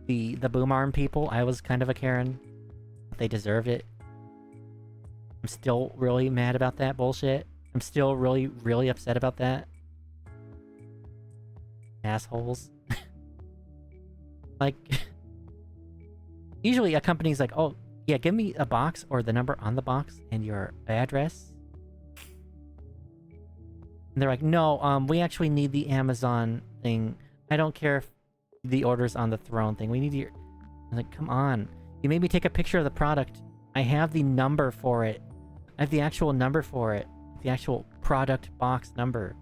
S1: the boom arm people. I was kind of a Karen. They deserved it. I'm still really mad about that bullshit. I'm still really, really upset about that. Assholes. Like, usually a company's like, "Oh, yeah, give me a box or the number on the box and your address." And they're like, "No, we actually need the Amazon thing. I don't care if the order's on the throne thing. We need your..." I'm like, come on. You made me take a picture of the product. I have the number for it. I have the actual number for it. The actual product box number.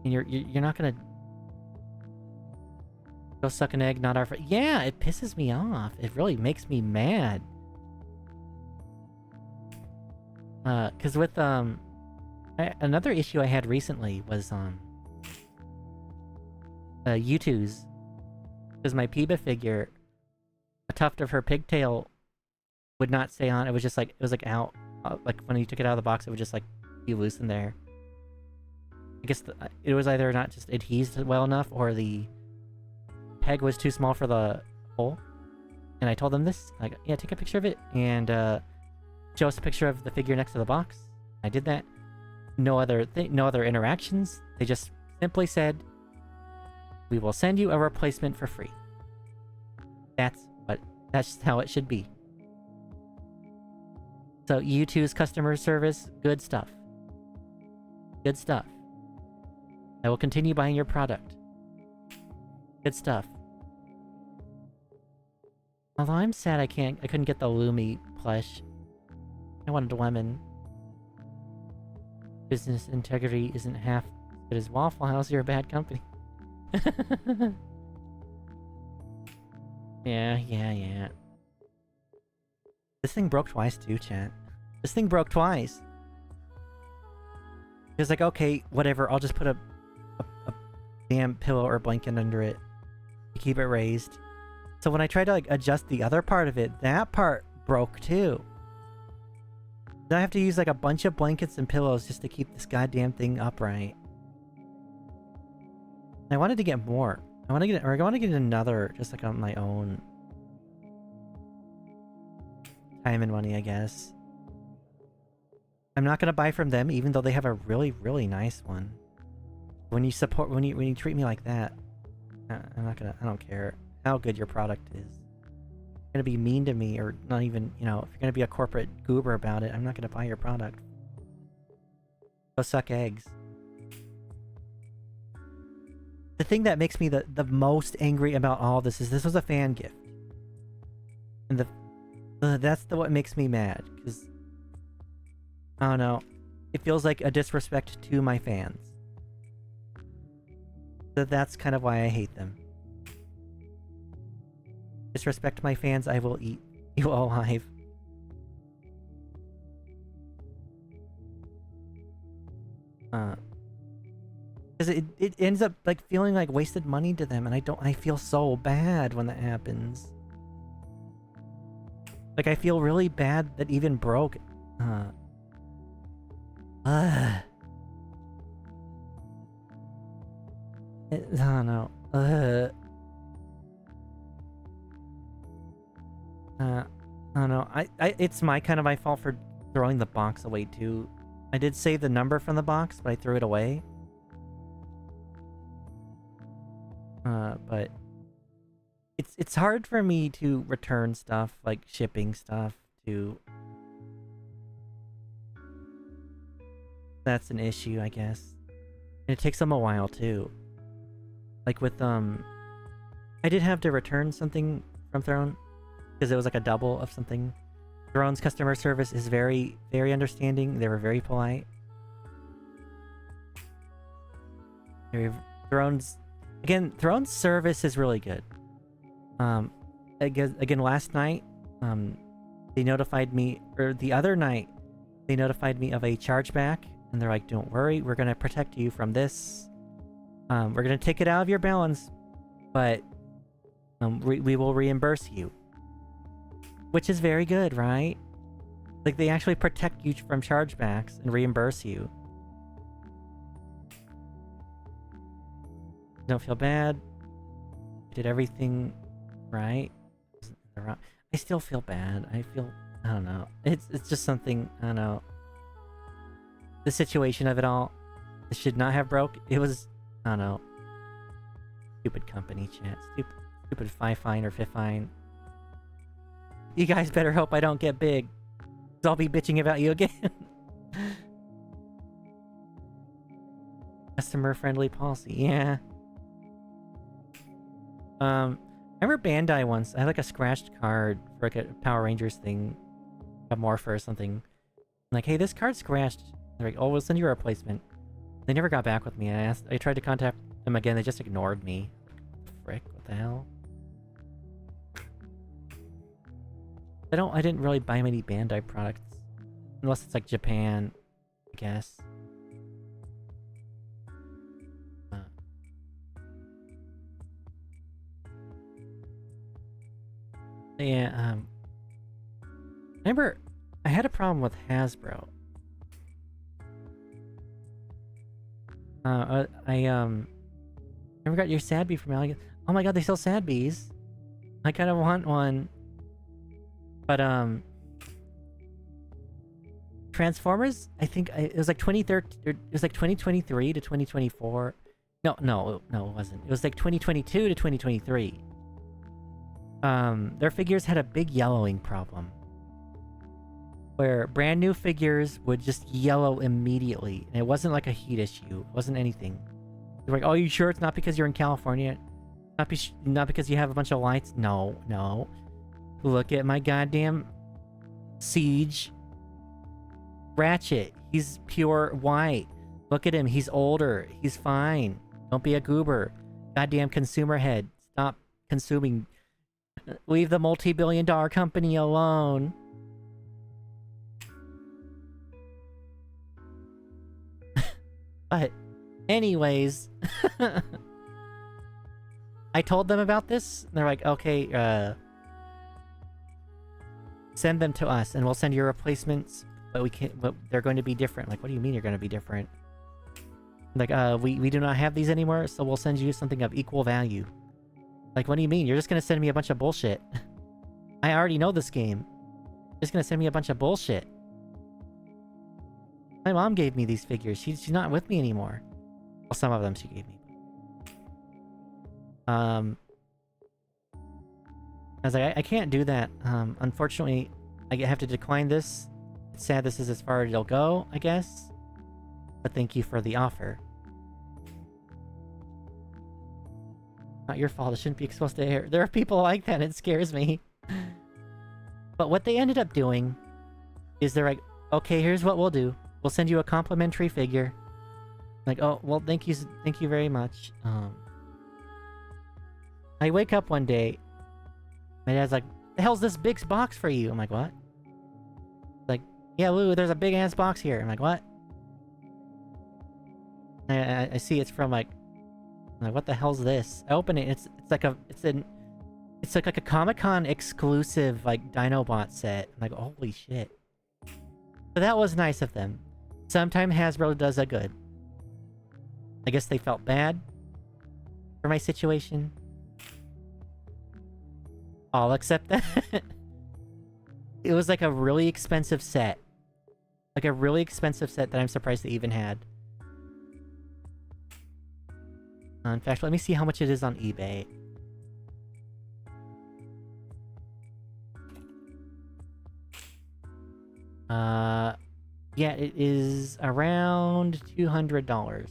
S1: And you're not gonna go suck an egg, not our friend. Yeah, it pisses me off. It really makes me mad. Cause with another issue I had recently was U2's, because my Peeba figure, a tuft of her pigtail would not stay on. It was just like, it was like out. Like when you took it out of the box, it would just like be loose in there. I guess it was either not just adhesed well enough, or the peg was too small for the hole. And I told them this, like, yeah, take a picture of it and show us a picture of the figure next to the box. I did that. No other interactions. They just simply said, "We will send you a replacement for free." That's how it should be. So U2's customer service, good stuff. Good stuff. I will continue buying your product. Good stuff. Although I'm sad I couldn't get the Lumi plush. I wanted a lemon. Business integrity isn't half as good as Waffle House. You're a bad company. Yeah. This thing broke twice too, chat. This thing broke twice. It was like, okay, whatever, I'll just put a damn pillow or blanket under it to keep it raised. So when I tried to like adjust the other part of it, that part broke too. Then I have to use like a bunch of blankets and pillows just to keep this goddamn thing upright. I wanted to get more. I want to get another, just like on my own. Time and money, I guess. I'm not gonna buy from them, even though they have a really, really nice one. When you treat me like that, I'm not gonna. I don't care how good your product is. You're gonna be mean to me, or not even. You know, if you're gonna be a corporate goober about it, I'm not gonna buy your product. Go suck eggs. The thing that makes me the most angry about all this is this was a fan gift, and that's what makes me mad, because I don't know, it feels like a disrespect to my fans. So that's kind of why I hate them. Disrespect my fans, I will eat you alive. Because it ends up like feeling like wasted money to them, and I feel so bad when that happens. Like, I feel really bad that even broke. I don't know. I don't know. It's my fault for throwing the box away too. I did save the number from the box, but I threw it away. But it's hard for me to return stuff, like shipping stuff to. That's an issue, I guess. And it takes them a while too. Like with I did have to return something from Throne because it was like a double of something. Throne's customer service is very, very understanding. They were very polite. Throne's service is really good. Again, last night, they notified me, or the other night, they notified me of a chargeback, and they're like, "Don't worry, we're gonna protect you from this. We're gonna take it out of your balance, but we will reimburse you," which is very good, right? Like, they actually protect you from chargebacks and reimburse you. Don't feel bad. Did everything right. I still feel bad. I don't know. It's just something, I don't know. The situation of it all. It should not have broke. It was, I don't know. Stupid company, chat. Stupid Fifine or Fifine. You guys better hope I don't get big, 'cause I'll be bitching about you again. Customer friendly policy, yeah. I remember Bandai once. I had like a scratched card for like a Power Rangers thing, a Morpher or something. I'm like, hey, this card's scratched. They're like, oh, we'll send you a replacement. They never got back with me. I tried to contact them again. They just ignored me. Frick, what the hell? I didn't really buy many Bandai products, unless it's like Japan, I guess. Yeah, remember, I had a problem with Hasbro. I never got your Sad Bee from Alligator. Oh my god, they sell Sad Bees. I kind of want one. But, Transformers, I think it was like 2013, it was like 2023 to 2024. No, it wasn't. It was like 2022 to 2023. Their figures had a big yellowing problem. where brand new figures would just yellow immediately. And it wasn't like a heat issue. It wasn't anything. They're like, oh, you sure it's not because you're in California? Not because you have a bunch of lights? No, no. Look at my goddamn Siege Ratchet. He's pure white. Look at him. He's older. He's fine. Don't be a goober. Goddamn consumer head. Stop consuming. Leave the multi-billion-dollar company alone. But anyways, I told them about this. And they're like, okay, send them to us and we'll send you replacements, but we can't, but they're going to be different. Like, what do you mean you're going to be different? Like, we do not have these anymore, so we'll send you something of equal value. Like, what do you mean? You're just going to send me a bunch of bullshit. I already know this game. You're just going to send me a bunch of bullshit. My mom gave me these figures. She's not with me anymore. Well, some of them she gave me. I was like, I can't do that. Unfortunately, I have to decline this. It's sad this is as far as it'll go, I guess. But thank you for the offer. Not your fault. It shouldn't be exposed to air. There are people like that. It scares me. But what they ended up doing is they're like, okay, here's what we'll do. We'll send you a complimentary figure. Like, oh, well, thank you very much. I wake up one day. My dad's like, the hell's this big box for you? I'm like, what? Like, yeah, Lulu, there's a big ass box here. I'm like, what? I see it's from like, I'm like, what the hell's this? I open it. It's like a Comic-Con exclusive like Dinobot set. I'm like, holy shit. So that was nice of them. Sometimes Hasbro does a good. I guess they felt bad for my situation. I'll accept that. It was like a really expensive set. Like a really expensive set that I'm surprised they even had. In fact, let me see how much it is on eBay. Yeah, it is around $200.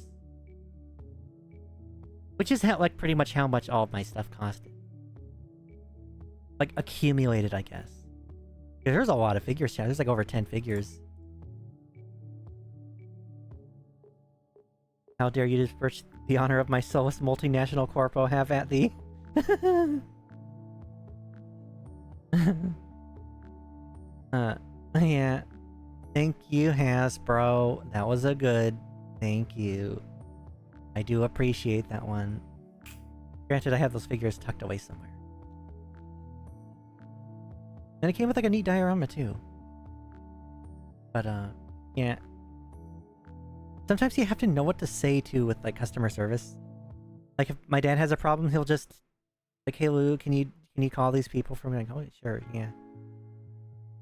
S1: Which is like pretty much how much all of my stuff costed. Like accumulated, I guess. Yeah, there's a lot of figures, chat. There's like over 10 figures. How dare you disperse the honor of my soulless multinational corpo, have at thee. Yeah. Thank you, Hasbro. That was a good. Thank you. I do appreciate that one. Granted, I have those figures tucked away somewhere. And it came with like a neat diorama too. But yeah. Sometimes you have to know what to say too with like customer service. Like if my dad has a problem, he'll just like, hey Lou, can you call these people for me? Like, oh sure, yeah.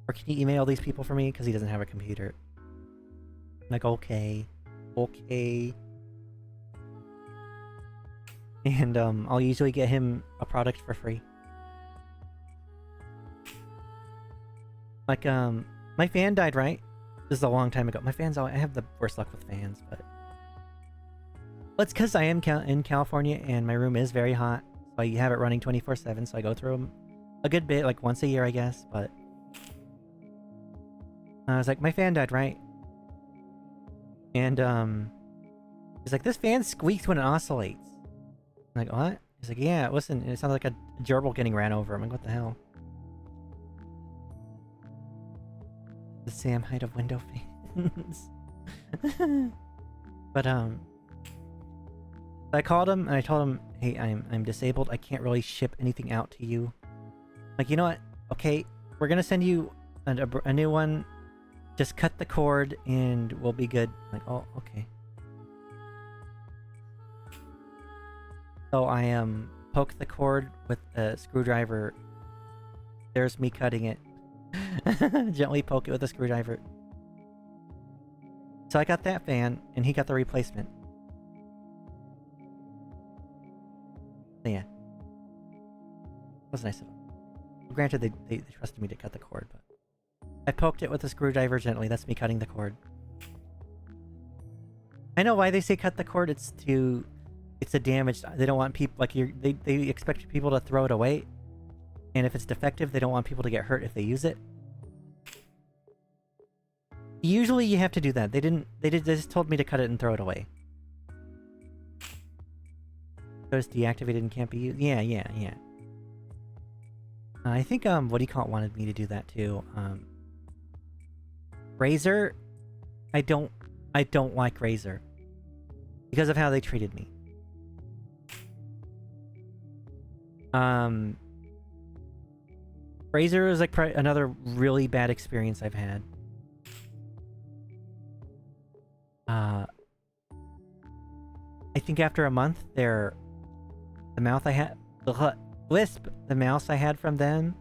S1: Or can you email these people for me? Because he doesn't have a computer. I'm like, okay. Okay. And I'll usually get him a product for free. Like, my fan died, right? This is a long time ago. My fans, I have the worst luck with fans, but... Well, it's because I am in California and my room is very hot. So I have it running 24/7, so I go through them a good bit, like once a year, I guess, but... I was like, my fan died, right? And, he's like, this fan squeaks when it oscillates. I'm like, what? He's like, yeah, listen, it sounds like a gerbil getting ran over. I'm like, what the hell? The Sam height of window fans. But, I called him and I told him, hey, I'm disabled. I can't really ship anything out to you. Like, you know what? Okay, we're gonna send you a new one. Just cut the cord and we'll be good. I'm like, oh, okay. So I poke the cord with a screwdriver. There's me cutting it. Gently poke it with a screwdriver. So I got that fan and he got the replacement. So yeah. That was nice of them. Well, granted, they trusted me to cut the cord, but... I poked it with a screwdriver gently. That's me cutting the cord. I know why they say cut the cord. It's a damage. They don't want people like they expect people to throw it away. And if it's defective, they don't want people to get hurt if they use it. Usually you have to do that. They just told me to cut it and throw it away. So it's deactivated and can't be used. Yeah. I think what do you call it wanted me to do that too. Razer, I don't like Razer because of how they treated me. Razer is like another really bad experience I've had. I think after a month, the mouse I had from them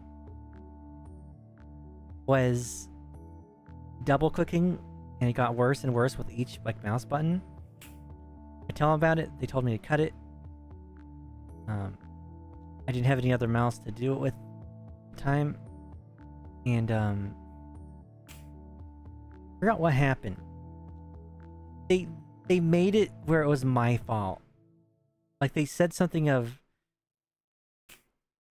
S1: was double clicking, and it got worse and worse with each like mouse button. I tell them about it. They told me to cut it. I didn't have any other mouse to do it with at the time, and forgot what happened. They made it where it was my fault. Like they said something of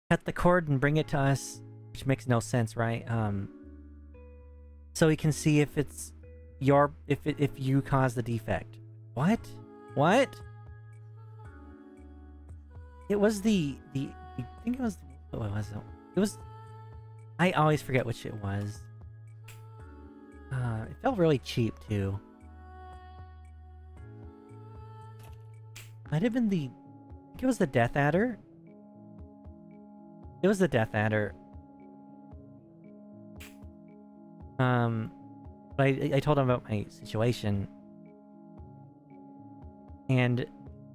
S1: cut the cord and bring it to us, which makes no sense, right? So we can see if it's if you caused the defect. What? It was I think it was, what was it? It was, I always forget which it was. It felt really cheap too. Might have been I think it was the Death Adder. It was the Death Adder. But I told them about my situation. And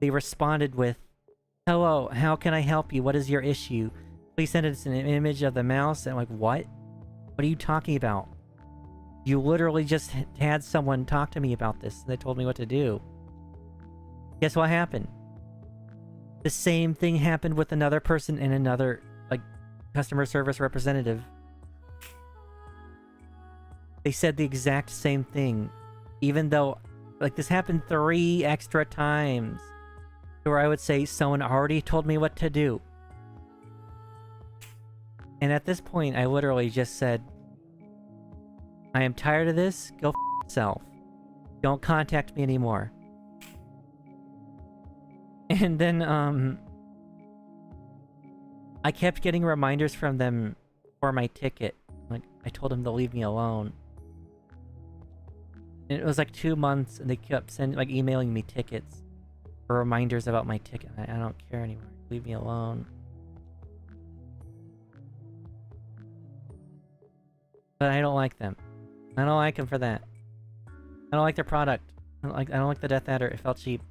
S1: they responded with, "Hello, how can I help you? What is your issue? Please send us an image of the mouse." And I'm like, what? What are you talking about? You literally just had someone talk to me about this, and they told me what to do. Guess what happened? The same thing happened with another person and another, like, customer service representative. They said the exact same thing, even though, like, this happened 3 extra times. Where I would say someone already told me what to do. And at this point, I literally just said, I am tired of this. Go f yourself. Don't contact me anymore. And then, I kept getting reminders from them for my ticket. Like, I told them to leave me alone. And it was like 2 months, and they kept emailing me tickets. Or reminders about my ticket. I don't care anymore. Leave me alone. But I don't like them. I don't like them for that. I don't like their product. I don't like the Death Adder. It felt cheap.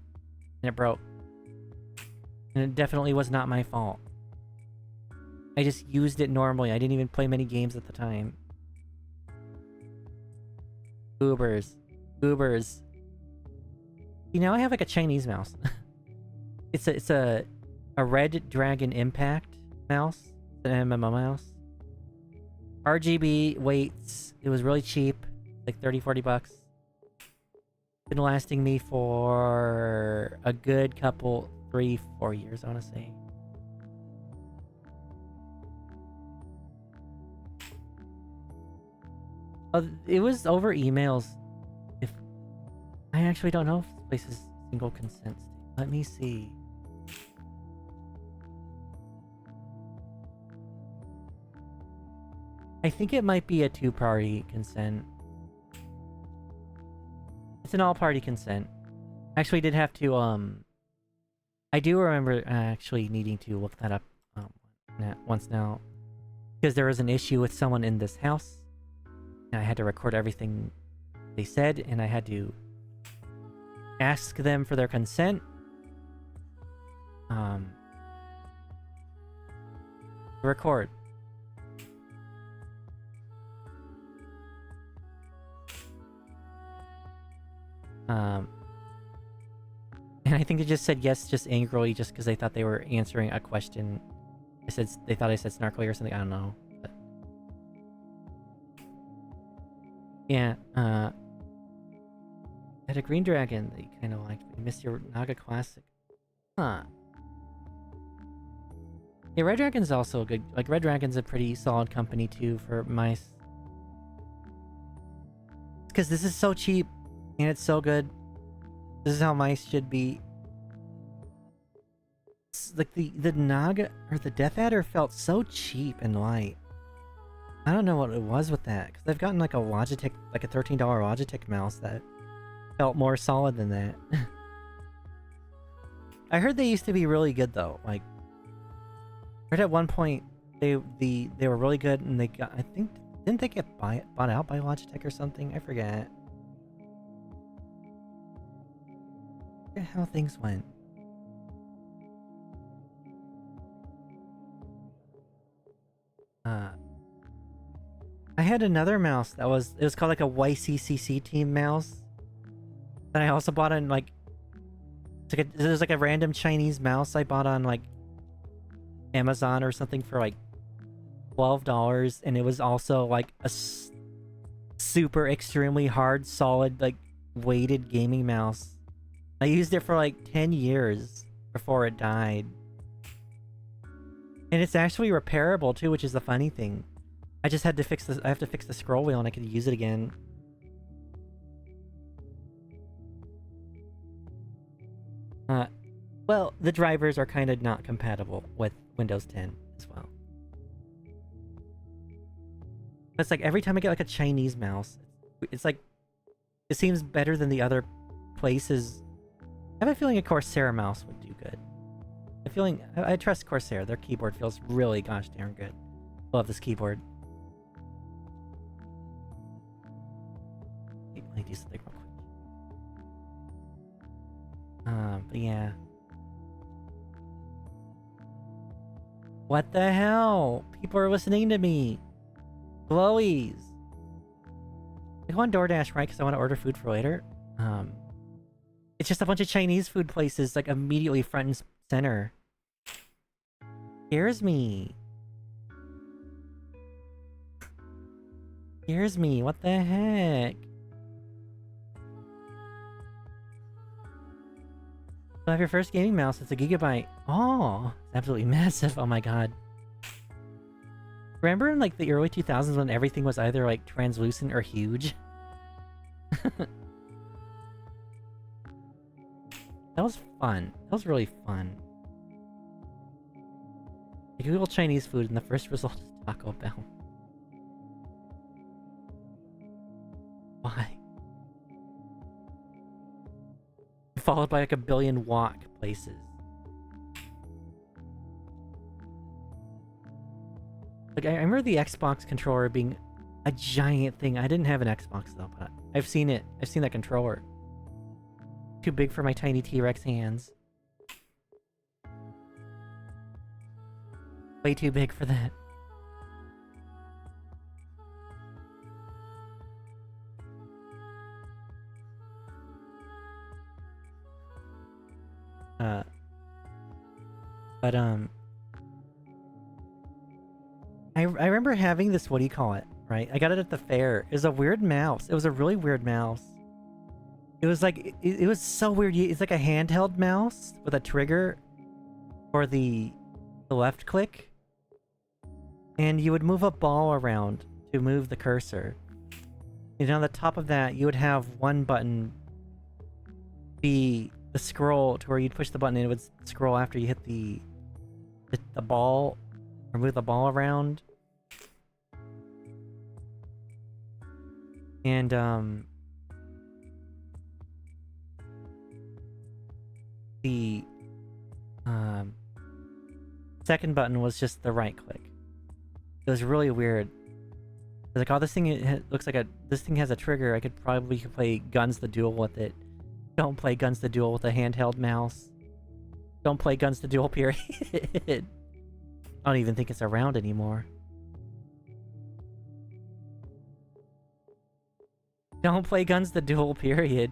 S1: And it broke. And it definitely was not my fault. I just used it normally. I didn't even play many games at the time. Goobers. You know, I have like a Chinese mouse. It's a Red Dragon Impact mouse. It's an MMO mouse. RGB weights. It was really cheap, like 30-40 bucks. Been lasting me for a good couple, 3-4 years, I want to say. It was over emails. I actually don't know if this place is single consent state. Let me see. I think it might be a 2-party consent. It's an all-party consent. Actually, did have to, I do remember actually needing to look that up once now. Because there was an issue with someone in this house. And I had to record everything they said, and I had to ask them for their consent. Record. And I think they just said yes, just angrily, just because they thought they were answering a question. They thought I said snarkily or something. I don't know. But Yeah, had a green dragon that you kind of liked, but you missed your Naga Classic. Huh. Yeah, Red Dragon's also a good... Like, Red Dragon's a pretty solid company, too, for mice. Because this is so cheap, and it's so good. This is how mice should be. It's like, the Naga... Or the Death Adder felt so cheap and light. I don't know what it was with that, because I've gotten, like, a Logitech... Like, a $13 Logitech mouse that felt more solid than that. I heard they used to be really good, though. Like... I heard at one point they were really good, and they got, I think, didn't they get bought out by Logitech or something? I forget. I forget how things went. I had another mouse that was called like a YCCC team mouse. That I also bought on like it was like a random Chinese mouse I bought on like Amazon or something for like $12, and it was also like a super extremely hard, solid, like weighted gaming mouse. I used it for like 10 years before it died. And it's actually repairable too, which is the funny thing. I just had to fix this. I have to fix the scroll wheel and I could use it again. Well, the drivers are kind of not compatible with Windows 10 as well. It's like every time I get like a Chinese mouse, it's like it seems better than the other places. I have a feeling a Corsair mouse would do good. I trust Corsair. Their keyboard feels really gosh darn good. Love this keyboard. Let me do something real quick. But yeah. What the hell? People are listening to me. Glowies. I go on DoorDash, right? Because I want to order food for later. It's just a bunch of Chinese food places, like immediately front and center. Scares me. Scares me. What the heck? So have your first gaming mouse. It's a gigabyte. Oh, it's absolutely massive. Oh my god. Remember in like the early 2000s when everything was either like translucent or huge? That was fun. That was really fun. I Google Chinese food and the first result is Taco Bell. Why? Followed by like a billion wok places. Like I remember the Xbox controller being a giant thing. I didn't have an Xbox though, but I've seen it. I've seen that controller. Too big for my tiny T-Rex hands. Way too big for that. But I remember having this, what do you call it, right? I got it at the fair. It was a weird mouse. It was a really weird mouse. It was like, it was so weird. It's like a handheld mouse with a trigger for the left click. And you would move a ball around to move the cursor. And on the top of that, you would have one button be the scroll to where you'd push the button and it would scroll after you hit the ball or move the ball around. And the second button was just the right click. It was really weird. I was like, oh, this thing looks like this thing has a trigger. I could probably play Guns the Duel with it. Don't play Guns the Duel with a handheld mouse. Don't play Guns the Duel, period. I don't even think it's around anymore. Don't play Guns the Duel, period.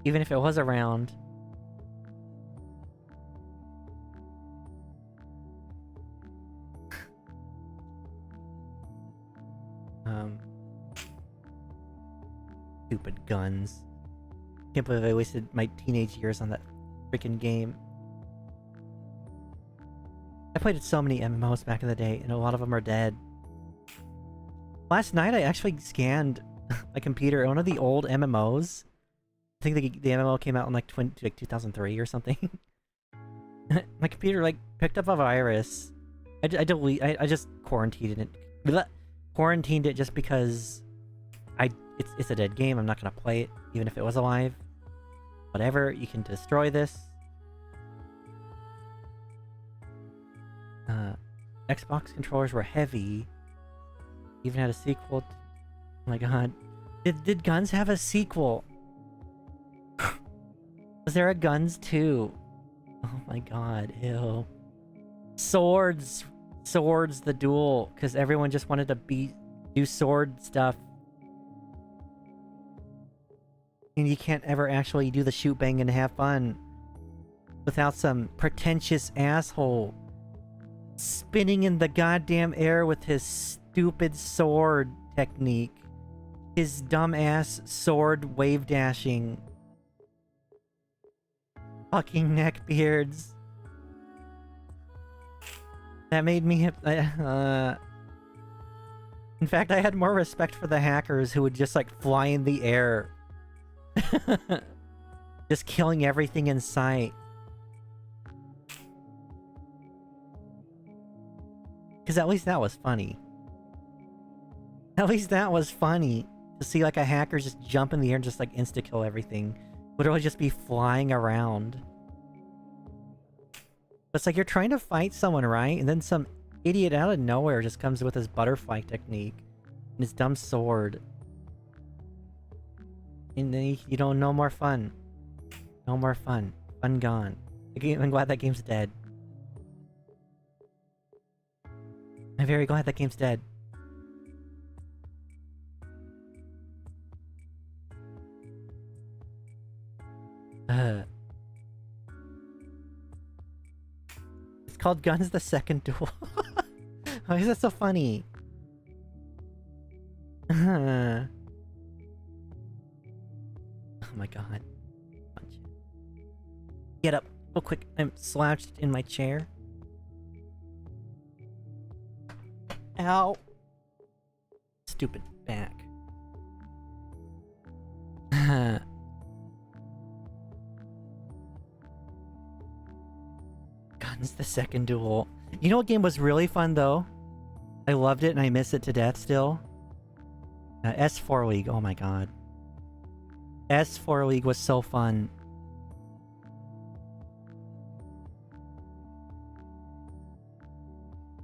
S1: Even if it was around. Stupid guns. Can't believe I wasted my teenage years on that freaking game. I played so many MMOs back in the day, and a lot of them are dead. Last night I actually scanned my computer, one of the old MMOs. I think the MMO came out in like 2003 or something. My computer like picked up a virus. I just quarantined it. Quarantined it just because it's a dead game. I'm not gonna play it even if it was alive. Whatever, you can destroy this. Xbox controllers were heavy. Even had a sequel. Oh my god. Did Guns have a sequel? Was there a Guns 2? Oh my god, ew. Swords the duel, because everyone just wanted to do sword stuff. And you can't ever actually do the shoot bang and have fun without some pretentious asshole spinning in the goddamn air with his stupid sword technique. His dumbass sword wave dashing. Fucking neckbeards. That made me in fact, I had more respect for the hackers who would just like fly in the air. Just killing everything in sight. Because at least that was funny. At least that was funny. To see like a hacker just jump in the air and just like insta-kill everything. Literally just be flying around. But it's like you're trying to fight someone, right? And then some idiot out of nowhere just comes with his butterfly technique. And his dumb sword. And then you don't know more fun. No more fun. Fun gone. I'm glad that game's dead. I'm very glad that game's dead. It's called Guns the Second Duel. Why is that so funny? Oh my god. Get up real quick. I'm slouched in my chair. Ow. Stupid back. Guns the Second Duel. You know what game was really fun though? I loved it and I miss it to death still. S4 League. Oh my god. S4 League was so fun.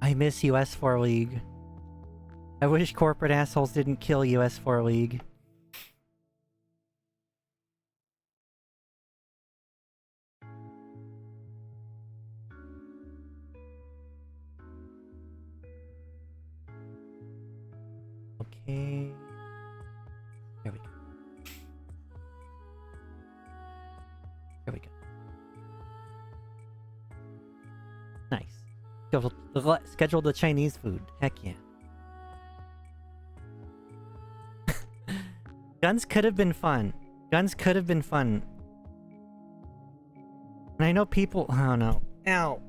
S1: I miss US4 League. I wish corporate assholes didn't kill US4 League. Okay. There we go. There we go. Nice. Schedule the Chinese food. Heck yeah. Guns could have been fun. Guns could have been fun. And I know people... I don't know. Ow.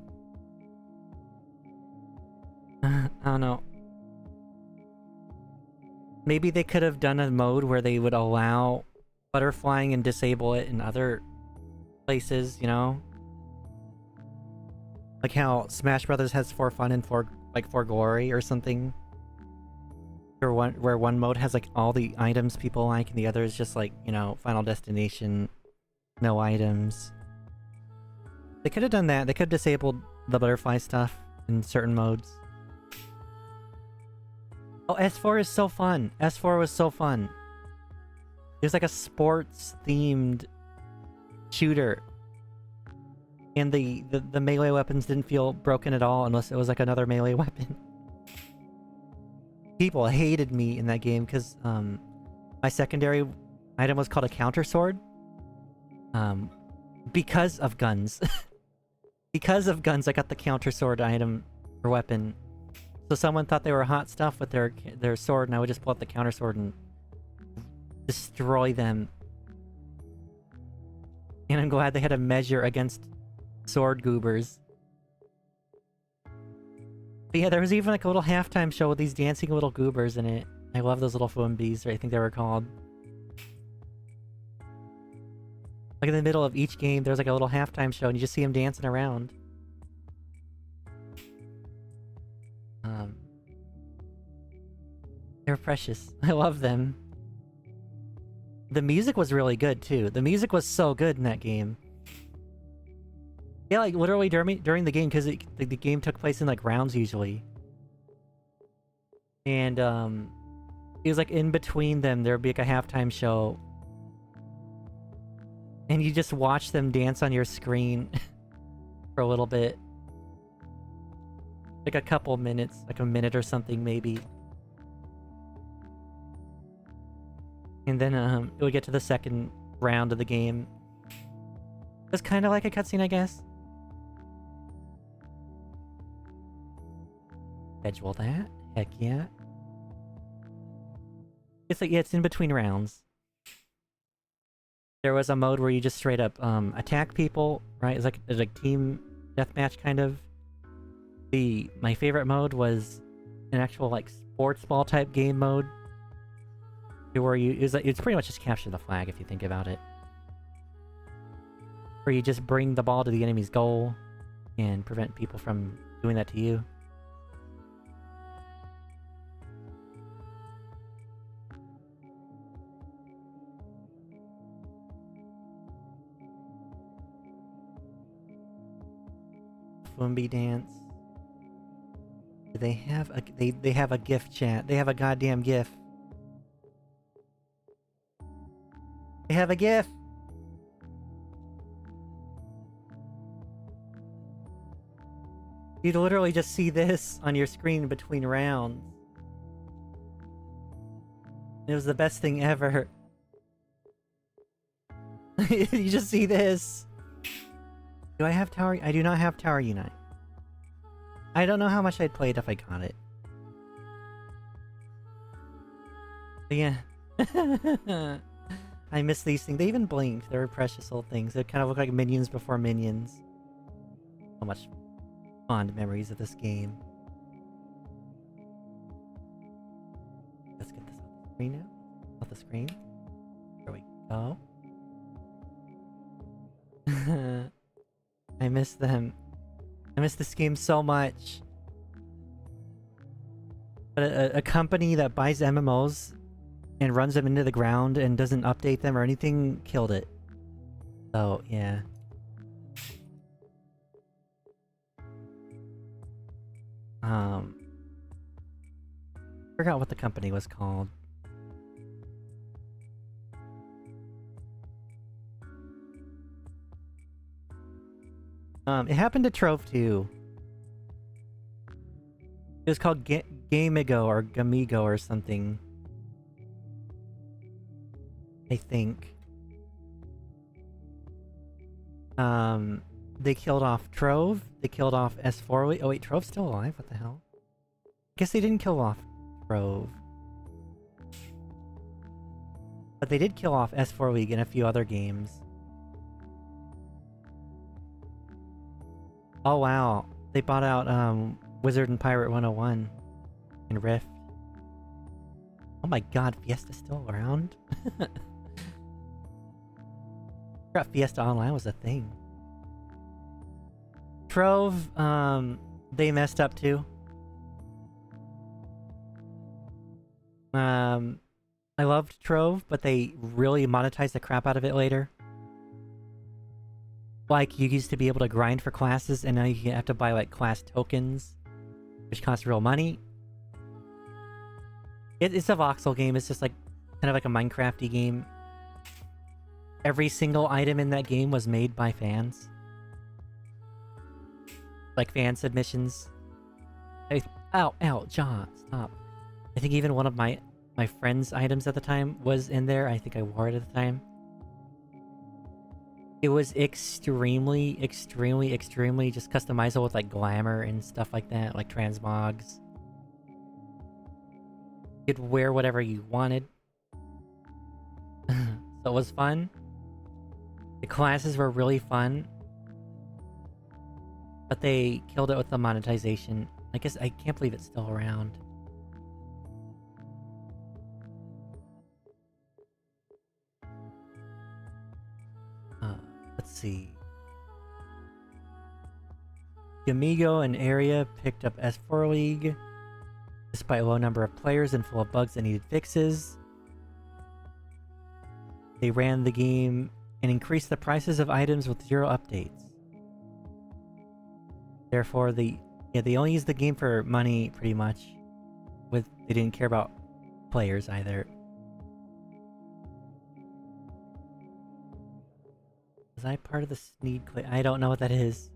S1: I don't know. Maybe they could have done a mode where they would allow butterflying and disable it in other places, you know? Like how Smash Brothers has for fun and for glory or something. Or where one mode has like all the items people like and the other is just like, you know, Final Destination, no items. They could have done that. They could have disabled the butterfly stuff in certain modes. Oh, S4 is so fun. S4 was so fun. It was like a sports-themed shooter. And the melee weapons didn't feel broken at all unless it was like another melee weapon. People hated me in that game because my secondary item was called a counter sword. Because of guns. Because of guns, I got the counter sword item or weapon. So someone thought they were hot stuff with their sword, and I would just pull out the counter sword and just destroy them. And I'm glad they had a measure against sword goobers. But yeah, there was even like a little halftime show with these dancing little goobers in it. I love those little Fumbies, I think they were called. Like in the middle of each game, there's like a little halftime show and you just see them dancing around. They're precious. I love them. The music was really good too. The music was so good in that game. Yeah, like literally during the game, because the game took place in like rounds usually. And it was like in between them, there would be like a halftime show. And you just watch them dance on your screen for a little bit. Like a couple minutes, like a minute or something maybe. And then it would get to the second round of the game. It was kind of like a cutscene, I guess. Schedule that. Heck yeah. It's like, yeah, it's in between rounds. There was a mode where you just straight up attack people, right? It's like team deathmatch kind of. My favorite mode was an actual like sports ball type game mode. Where it's pretty much just capture the flag if you think about it. Where you just bring the ball to the enemy's goal and prevent people from doing that to you. Fumbi dance. They have a GIF chat. They have a goddamn GIF. They have a GIF! You'd literally just see this on your screen between rounds. It was the best thing ever. You just see this. Do I have Tower? I do not have Tower Unite. I don't know how much I'd play it if I got it. But yeah. I miss these things. They even blinked. They were precious little things. They kind of look like minions before minions. So much fond memories of this game. Let's get this off the screen now. Off the screen. There we go. I miss them. I miss this game so much. But a company that buys MMOs and runs them into the ground and doesn't update them or anything killed it. So, yeah. Forgot what the company was called. It happened to Trove too. It was called Gamigo or Gamigo or something. I think. They killed off Trove. They killed off S4. Oh wait, Trove's still alive? What the hell? Guess they didn't kill off Trove. But they did kill off S4 League and a few other games. Oh wow. They bought out Wizard and Pirate 101 and Rift. Oh my god, Fiesta's still around? I forgot Fiesta Online was a thing. Trove, they messed up too. I loved Trove, but they really monetized the crap out of it later. Like, you used to be able to grind for classes, and now you have to buy, like, class tokens, which cost real money. It's a voxel game. It's just, like, kind of like a Minecraft-y game. Every single item in that game was made by fans. Like, fan submissions. Ow, John, stop. I think even one of my friend's items at the time was in there. I think I wore it at the time. It was extremely just customizable with like glamour and stuff like that, like transmogs. You could wear whatever you wanted. So it was fun. The classes were really fun. But they killed it with the monetization. I guess I can't believe it's still around. Let's see. Gamigo and Area picked up S4 League despite a low number of players and full of bugs that needed fixes. They ran the game and increased the prices of items with 0 updates. Therefore, they only used the game for money, pretty much. They didn't care about players either. Was I part of the Sneed Clay? I don't know what that is.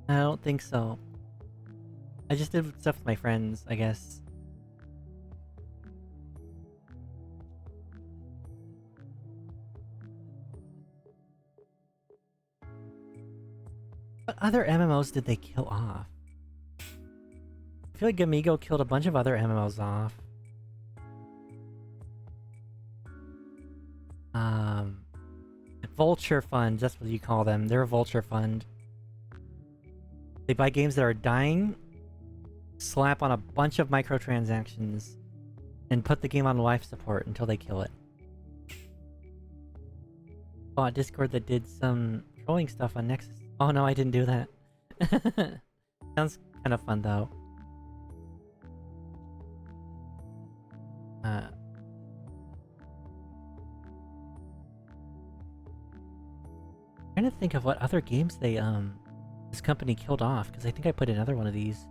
S1: I don't think so. I just did stuff with my friends, I guess. What other MMOs did they kill off? I feel like Gamigo killed a bunch of other MMOs off. Vulture funds, that's what you call them. They're a vulture fund. They buy games that are dying, slap on a bunch of microtransactions, and put the game on life support until they kill it. Bought Discord that did some trolling stuff on Nexus. Oh no, I didn't do that. Sounds kind of fun though. Trying to think of what other games they this company killed off, because I think I put another one of these.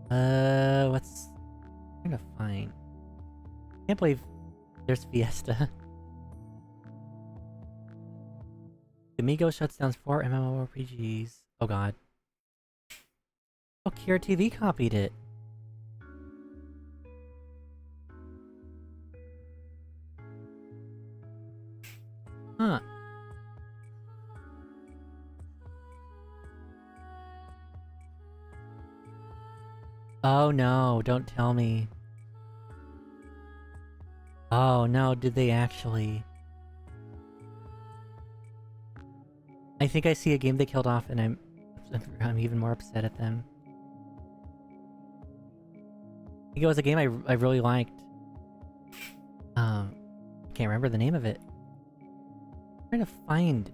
S1: What's I'm trying to find? Can't believe there's Fiesta. Gamigo shuts down 4 MMORPGs. Oh god. Oh, Kira TV copied it. Huh. Oh no, don't tell me. Oh no, did they actually? I think I see a game they killed off and I'm even more upset at them. I think it was a game I really liked. I can't remember the name of it. I'm trying to find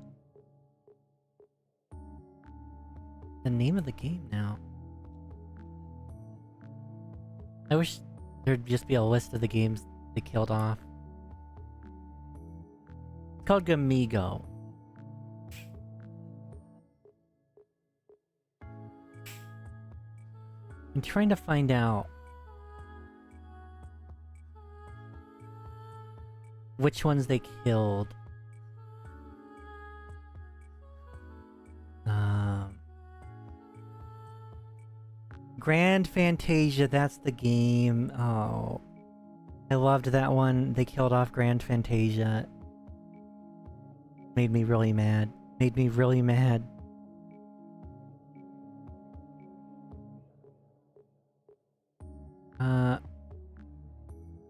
S1: the name of the game now. I wish there'd just be a list of the games they killed off. It's called Gamigo. I'm trying to find out which ones they killed. Grand Fantasia, that's the game. Oh. I loved that one. They killed off Grand Fantasia. Made me really mad. Made me really mad.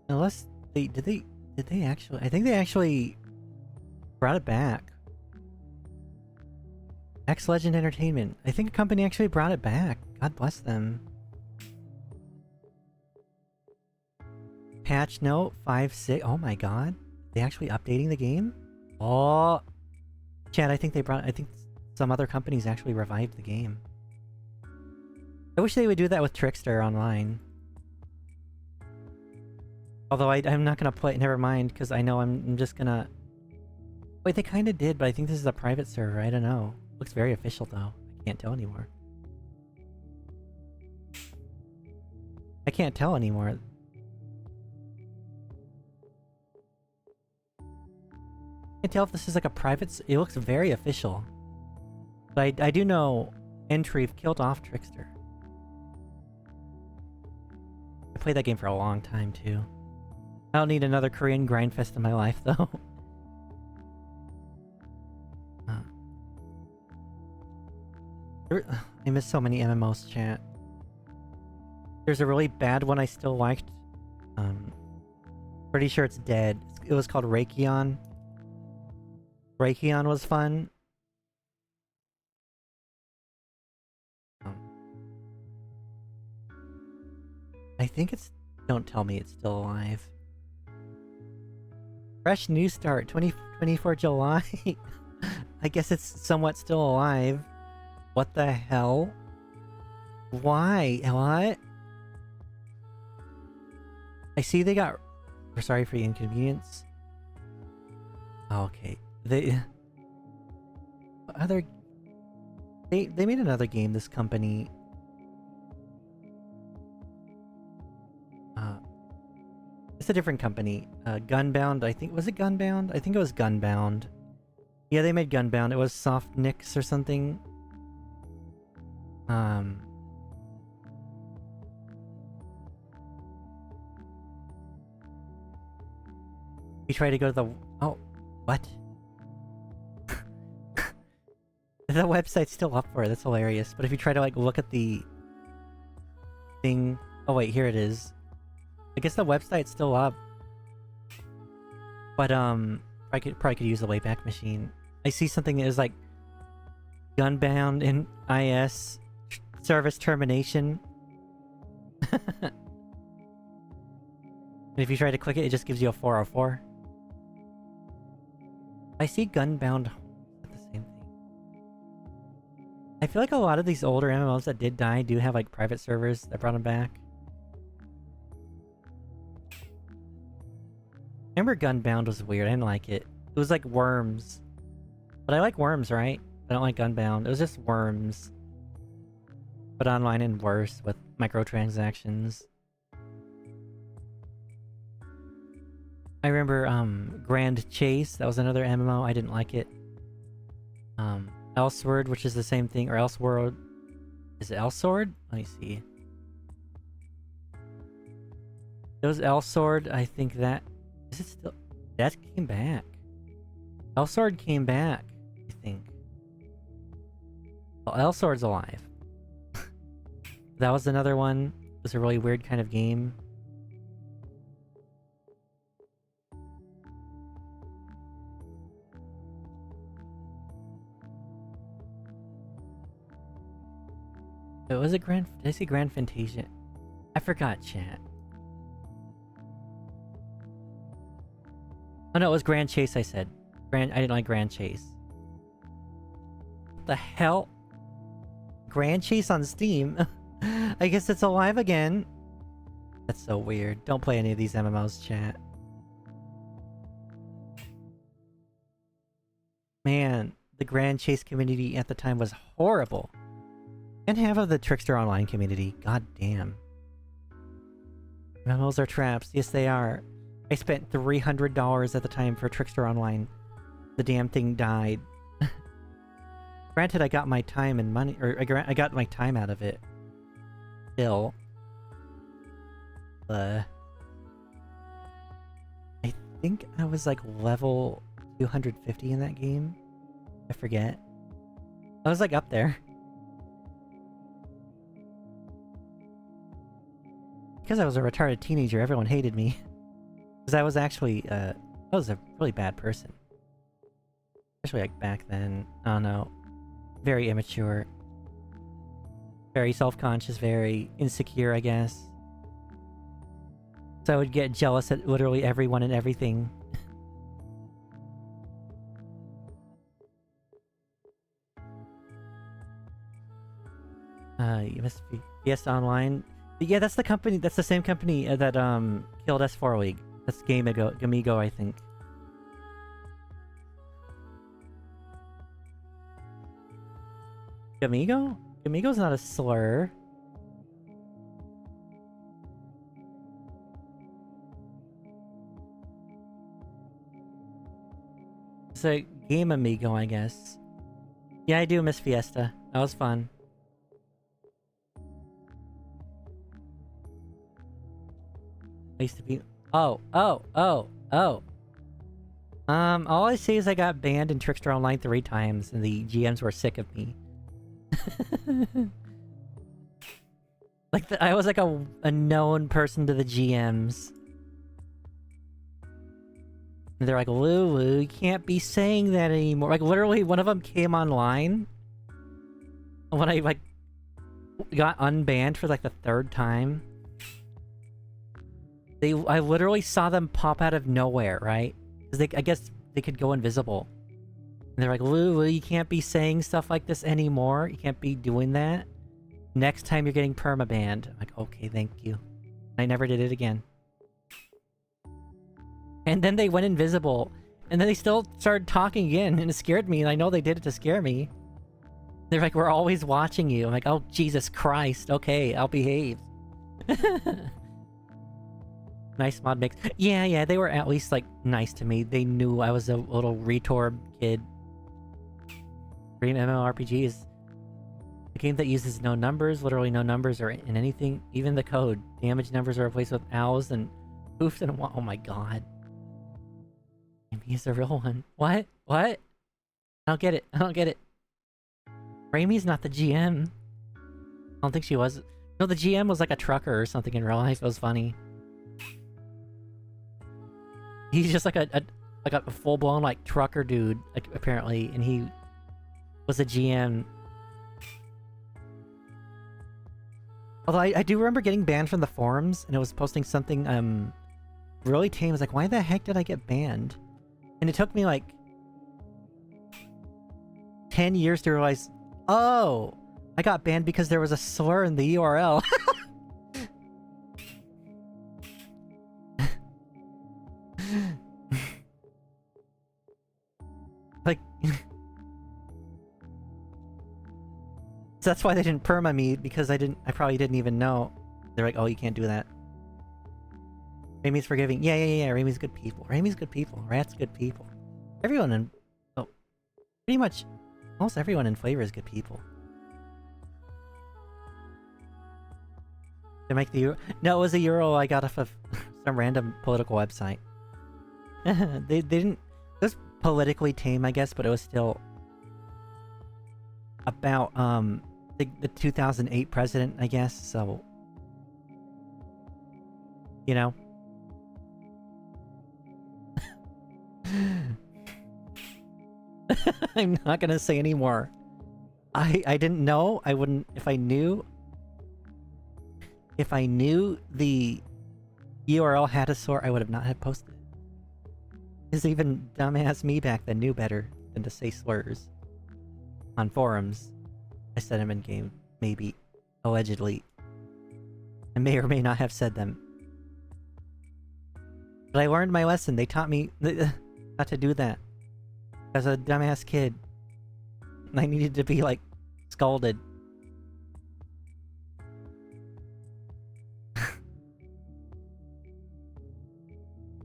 S1: Unless did they actually? I think they actually brought it back. X Legend Entertainment. I think a company actually brought it back. God bless them. Patch note 5.6. Oh my god. They actually updating the game? Oh. Chad, I think some other companies actually revived the game. I wish they would do that with Trickster Online. Although I'm not gonna play. Never mind, because I know I'm just gonna. Wait, they kind of did, but I think this is a private server. I don't know. Looks very official though. I can't tell anymore. I can't tell anymore. I can't tell if this is like a private. It looks very official. But I do know Entry killed off Trickster. I played that game for a long time too. I don't need another Korean grindfest in my life, though. I miss so many MMOs, chat. There's a really bad one I still liked. Pretty sure it's dead. It was called Raytheon. Raytheon was fun. I think it's... Don't tell me it's still alive. Fresh news start, 24 July. I guess it's somewhat still alive. What the hell? Why? What? I see they got... We're sorry for the inconvenience. Oh, okay. They made another game, this company. It's a different company. Gunbound, I think. Was it Gunbound? I think it was Gunbound. Yeah, they made Gunbound. It was Soft Nix or something. You try to go to the... Oh, what? The website's still up for it. That's hilarious. But if you try to, like, look at the thing... Oh, wait, here it is. I guess the website's still up. But, I probably could use the Wayback Machine. I see something that is, like, Gunbound in IS service termination. And if you try to click it, it just gives you a 404. I see Gunbound at the same thing. I feel like a lot of these older MMOs that did die do have like private servers that brought them back. Remember Gunbound was weird, I didn't like it. It was like Worms. But I like Worms, right? I don't like Gunbound. It was just Worms. But online and worse with microtransactions. I remember Grand Chase, that was another MMO, I didn't like it. Elsword, which is the same thing, or Elseworld. Is it Elsword? Let me see. It was Elsword, I think that... Is it still... That came back. Elsword came back, I think. Well, Elsword's alive. That was another one. It was a really weird kind of game. It was a Grand... Did I say Grand Fantasia? I forgot, chat. Oh no, it was Grand Chase I said. I didn't like Grand Chase. What the hell? Grand Chase on Steam? I guess it's alive again. That's so weird. Don't play any of these MMOs, chat. Man, the Grand Chase community at the time was horrible. And half of the Trickster Online community. God damn. MMOs are traps. Yes, they are. I spent $300 at the time for Trickster Online. The damn thing died. Granted, I got my time and money, or I got my time out of it. Still. I think I was like level 250 in that game. I forget. I was like up there. Because I was a retarded teenager, everyone hated me. Because I was actually, I was a really bad person. Especially like back then. I don't know. Very immature. Very self-conscious, very insecure, I guess. So I would get jealous at literally everyone and everything. You must be... Yes, Online. But yeah, that's the company, that's the same company that, killed S4 League. That's Gamigo, I think. Gamigo? Gamigo's not a slur. It's a Game Amigo, I guess. Yeah, I do miss Fiesta. That was fun. I used to be... Oh. All I say is I got banned in Trickster Online 3 times, and the GMs were sick of me. Like, I was like a known person to the GMs. And they're like, Lulu, you can't be saying that anymore. Like, literally, one of them came online. When I, like, got unbanned for, like, the 3rd time. I literally saw them pop out of nowhere, right? Because I guess they could go invisible. And they're like, Lulu, you can't be saying stuff like this anymore. You can't be doing that. Next time you're getting permabanned. I'm like, okay, thank you. I never did it again. And then they went invisible. And then they still started talking again, and it scared me, and I know they did it to scare me. They're like, we're always watching you. I'm like, oh, Jesus Christ. Okay, I'll behave. Nice mod mix. Yeah, they were at least, like, nice to me. They knew I was a little retorb kid. Dream MMORPG is a game that uses no numbers, literally no numbers or in anything, even the code. Damage numbers are replaced with owls and poofs and oh my god. Maybe he's the real one. What? I don't get it. Raimi's not the GM. I don't think she was. No, the GM was like a trucker or something in real life. It was funny. He's just like a full-blown like trucker dude, like, apparently, and he was a GM. Although I do remember getting banned from the forums, and it was posting something really tame. I was like, why the heck did I get banned? And it took me like 10 years to realize, oh, I got banned because there was a slur in the URL. Like, so that's why they didn't perma me, because I probably didn't even know. They're like, oh, you can't do that. Raimi's forgiving. Yeah. Raimi's good people. Rat's good people. Everyone in... Oh. Pretty much... Almost everyone in FlaVR is good people. To make the Euro... No, it was a Euro I got off of some random political website. They didn't... It was politically tame, I guess, but it was still... about, the 2008 president, I guess, so... You know? I'm not gonna say any more. I didn't know. I wouldn't... If I knew the URL had a sort, I would have not have posted it. Because even dumbass me back then knew better than to say slurs. On forums. I said them in game. Maybe. Allegedly. I may or may not have said them. But I learned my lesson. They taught me not to do that. As a dumbass kid. I needed to be, like, scolded.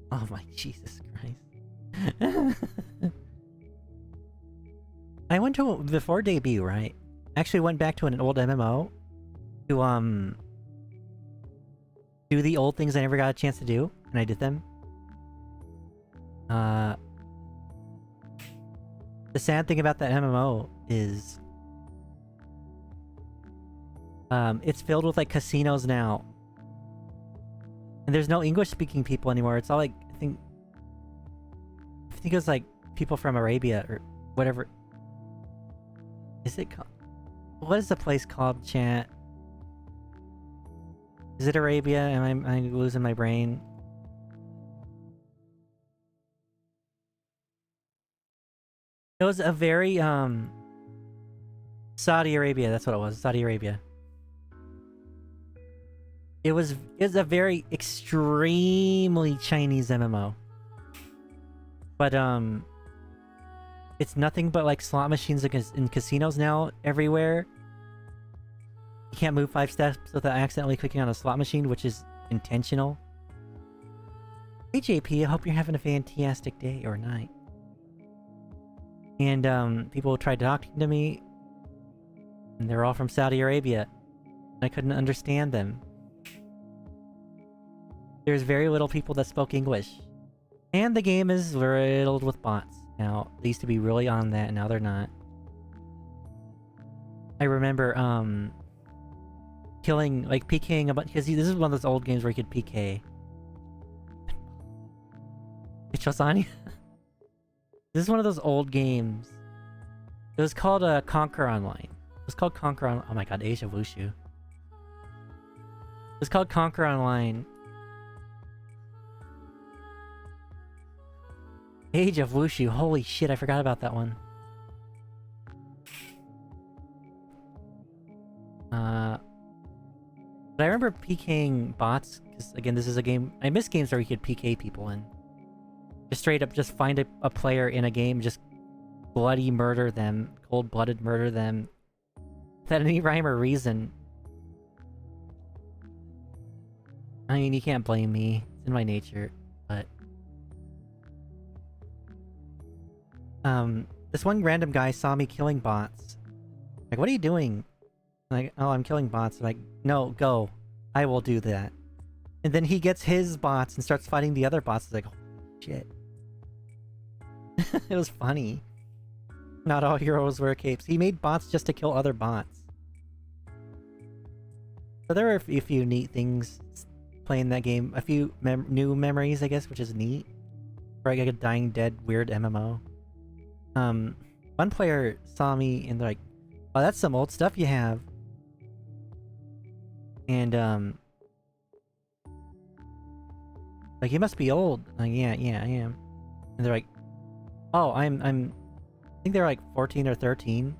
S1: Oh my Jesus Christ. I went to, before debut, right? Actually went back to an old MMO to, do the old things I never got a chance to do, and I did them. The sad thing about that MMO is... it's filled with, like, casinos now. And there's no English-speaking people anymore. It's all, like, I think it was, like, people from Arabia, or whatever. Is it called... What is the place called, chat? Is it Arabia? Am I losing my brain? It was a very, Saudi Arabia, that's what it was. Saudi Arabia. It was a very extremely Chinese MMO. But, it's nothing but, like, slot machines in casinos now, everywhere. You can't move 5 steps without accidentally clicking on a slot machine, which is intentional. Hey JP, I hope you're having a fantastic day or night. And, people tried talking to me, and they're all from Saudi Arabia. I couldn't understand them. There's very little people that spoke English. And the game is riddled with bots. Now, they used to be really on that, and now they're not. I remember killing, like PKing a bunch, because this is one of those old games where you could PK. Ichosani? This is one of those old games. It was called Conquer Online. It was called Conquer Online. Oh my god, Age of Wushu. It was called Conquer Online. Age of Wushu. Holy shit, I forgot about that one. But I remember PKing bots, because again, this is a game... I miss games where you could PK people in. Just straight up, just find a player in a game, just bloody murder them, cold-blooded murder them, without any rhyme or reason. I mean, you can't blame me. It's in my nature, but... This one random guy saw me killing bots. Like, what are you doing? Like, oh, I'm killing bots. I'm like, no, go. I will do that. And then he gets his bots and starts fighting the other bots. It's like, oh, shit. It was funny. Not all heroes wear capes. He made bots just to kill other bots. So there were a few neat things playing that game. A few new memories, I guess, which is neat. For like a dying dead weird MMO. One player saw me and they're like, oh, that's some old stuff you have. And, like, you must be old. Like, yeah, I am. And they're like, oh, I think they're like 14 or 13.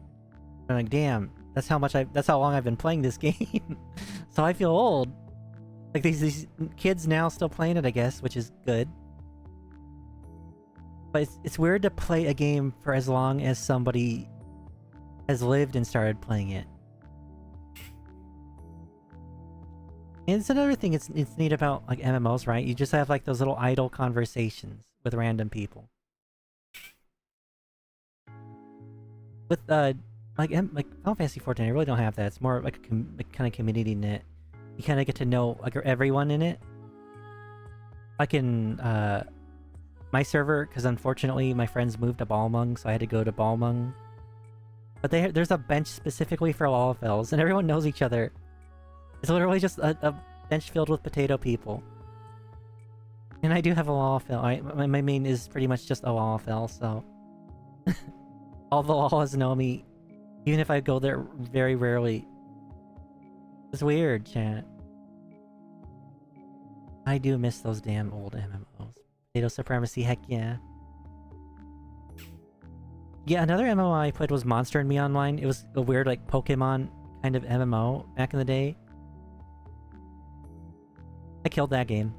S1: I'm like, damn, that's how long I've been playing this game. So I feel old. Like, these kids now still playing it, I guess, which is good. But it's weird to play a game for as long as somebody has lived and started playing it. And it's another thing it's neat about, like, MMOs, right? You just have, like, those little idle conversations with random people. With, like Final Fantasy XIV, I really don't have that. It's more like a kind of community knit. You kind of get to know, like, everyone in it. Like in, my server, because unfortunately my friends moved to Balmung, so I had to go to Balmung. But there's a bench specifically for Lalafels, and everyone knows each other. It's literally just a bench filled with potato people. And I do have a Lalafell. My main is pretty much just a Lalafell, so... All the Lalas know me, even if I go there very rarely. It's weird, chat. I do miss those damn old MMOs. Potato Supremacy, heck yeah. Yeah, another MMO I played was Monster and Me Online. It was a weird, like, Pokemon kind of MMO back in the day. I killed that game.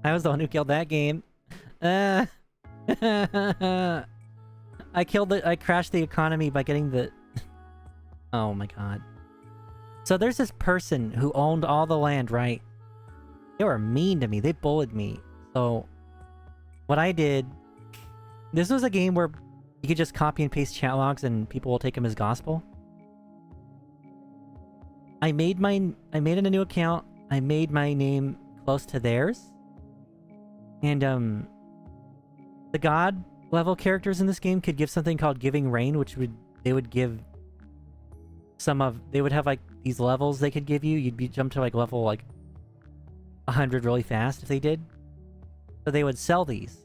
S1: I was the one who killed that game. I crashed the economy by getting the... Oh my god. So there's this person who owned all the land, right? They were mean to me. They bullied me. So what I did... This was a game where you could just copy and paste chat logs and people will take them as gospel. I made a new account. I made my name close to theirs. And the god level characters in this game could give something called Giving Rain, which they would have like these levels they could give you. You'd jump to like level like 100 really fast if they did. So they would sell these.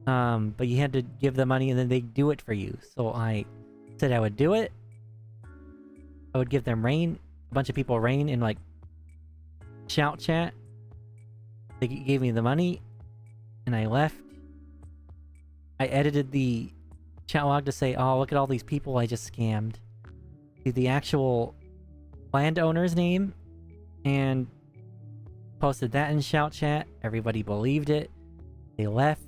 S1: But you had to give the money and then they'd do it for you. So I said I would do it. I would give them rain. A bunch of people rain in like shout chat. They gave me the money. And I left. I edited the chat log to say, oh, look at all these people I just scammed. To the actual landowner's name. And posted that in shout chat. Everybody believed it. They left.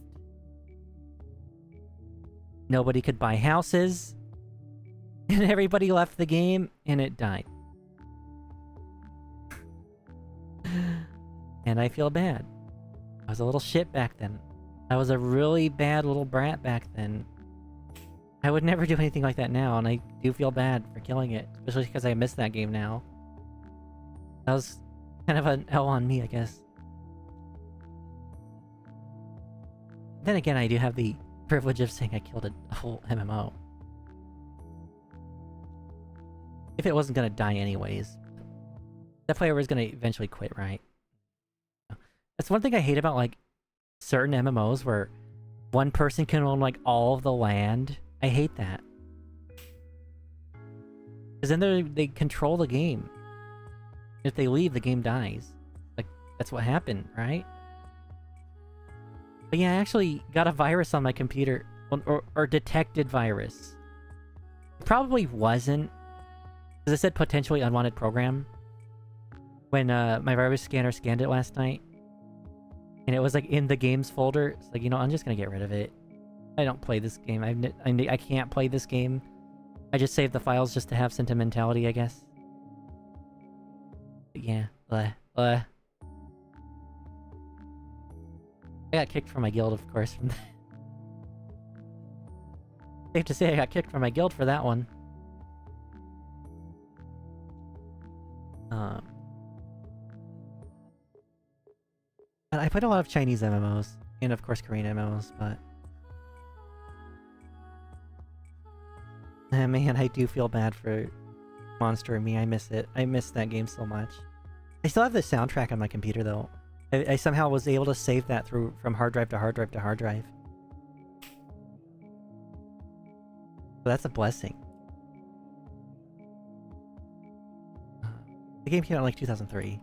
S1: Nobody could buy houses. And everybody left the game, and it died. And I feel bad. I was a little shit back then. I was a really bad little brat back then. I would never do anything like that now, and I do feel bad for killing it. Especially because I miss that game now. That was kind of an L on me, I guess. Then again, I do have the privilege of saying I killed a whole MMO. If it wasn't gonna die anyways. That player was gonna eventually quit, right? That's one thing I hate about, like, certain MMOs where one person can own, like, all of the land. I hate that. Because then they control the game. If they leave, the game dies. Like, that's what happened, right? But yeah, I actually got a virus on my computer. Or detected virus. It probably wasn't. Because it said potentially unwanted program. When my virus scanner scanned it last night. And it was like in the games folder. It's like, you know, I'm just gonna get rid of it. I don't play this game. I can't play this game. I just saved the files just to have sentimentality, I guess. But yeah. I got kicked from my guild, of course, from that. Safe to say I got kicked from my guild for that one. I played a lot of Chinese MMOs. And of course Korean MMOs, but... man, I do feel bad for Monster and Me. I miss it. I miss that game so much. I still have the soundtrack on my computer, though. I somehow was able to save that from hard drive to hard drive to hard drive. So that's a blessing. The game came out in like 2003.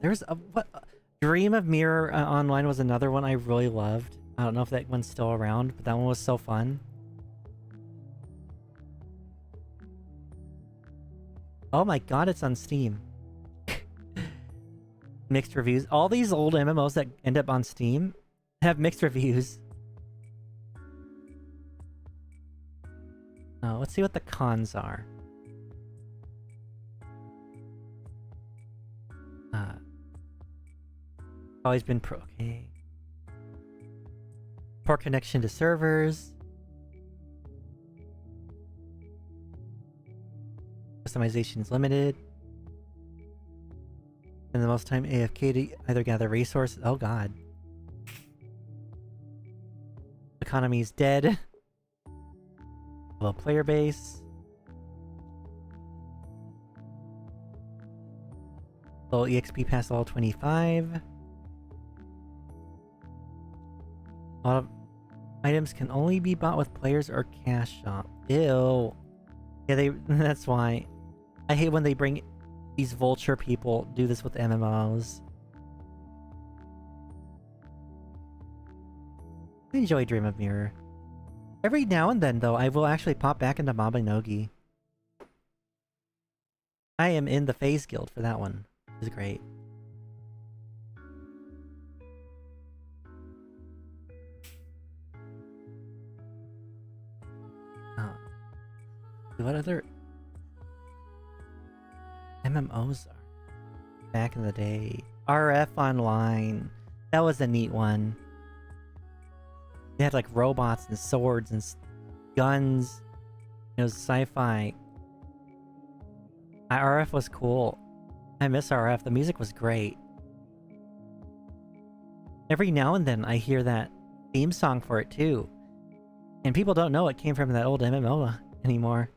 S1: There's a... Dream of Mirror Online was another one I really loved. I don't know if that one's still around, but that one was so fun. Oh my god, it's on Steam. Mixed reviews. All these old MMOs that end up on Steam have mixed reviews. Oh, let's see what the cons are. Always been okay. Poor connection to servers. Customization is limited. And the most time AFK to either gather resources. Oh god. Economy is dead. Low player base. Low EXP past level 25. A lot of items can only be bought with players or cash shop. Ew. Yeah, that's why. I hate when they bring these vulture people do this with MMOs. I enjoy Dream of Mirror. Every now and then, though, I will actually pop back into Mabinogi. I am in the FaZe Guild for that one. It's great. What other MMOs are back in the day? RF Online. That was a neat one. They had like robots and swords and guns. It was sci-fi. RF was cool. I miss RF. The music was great. Every now and then I hear that theme song for it too. And people don't know it came from that old MMO anymore.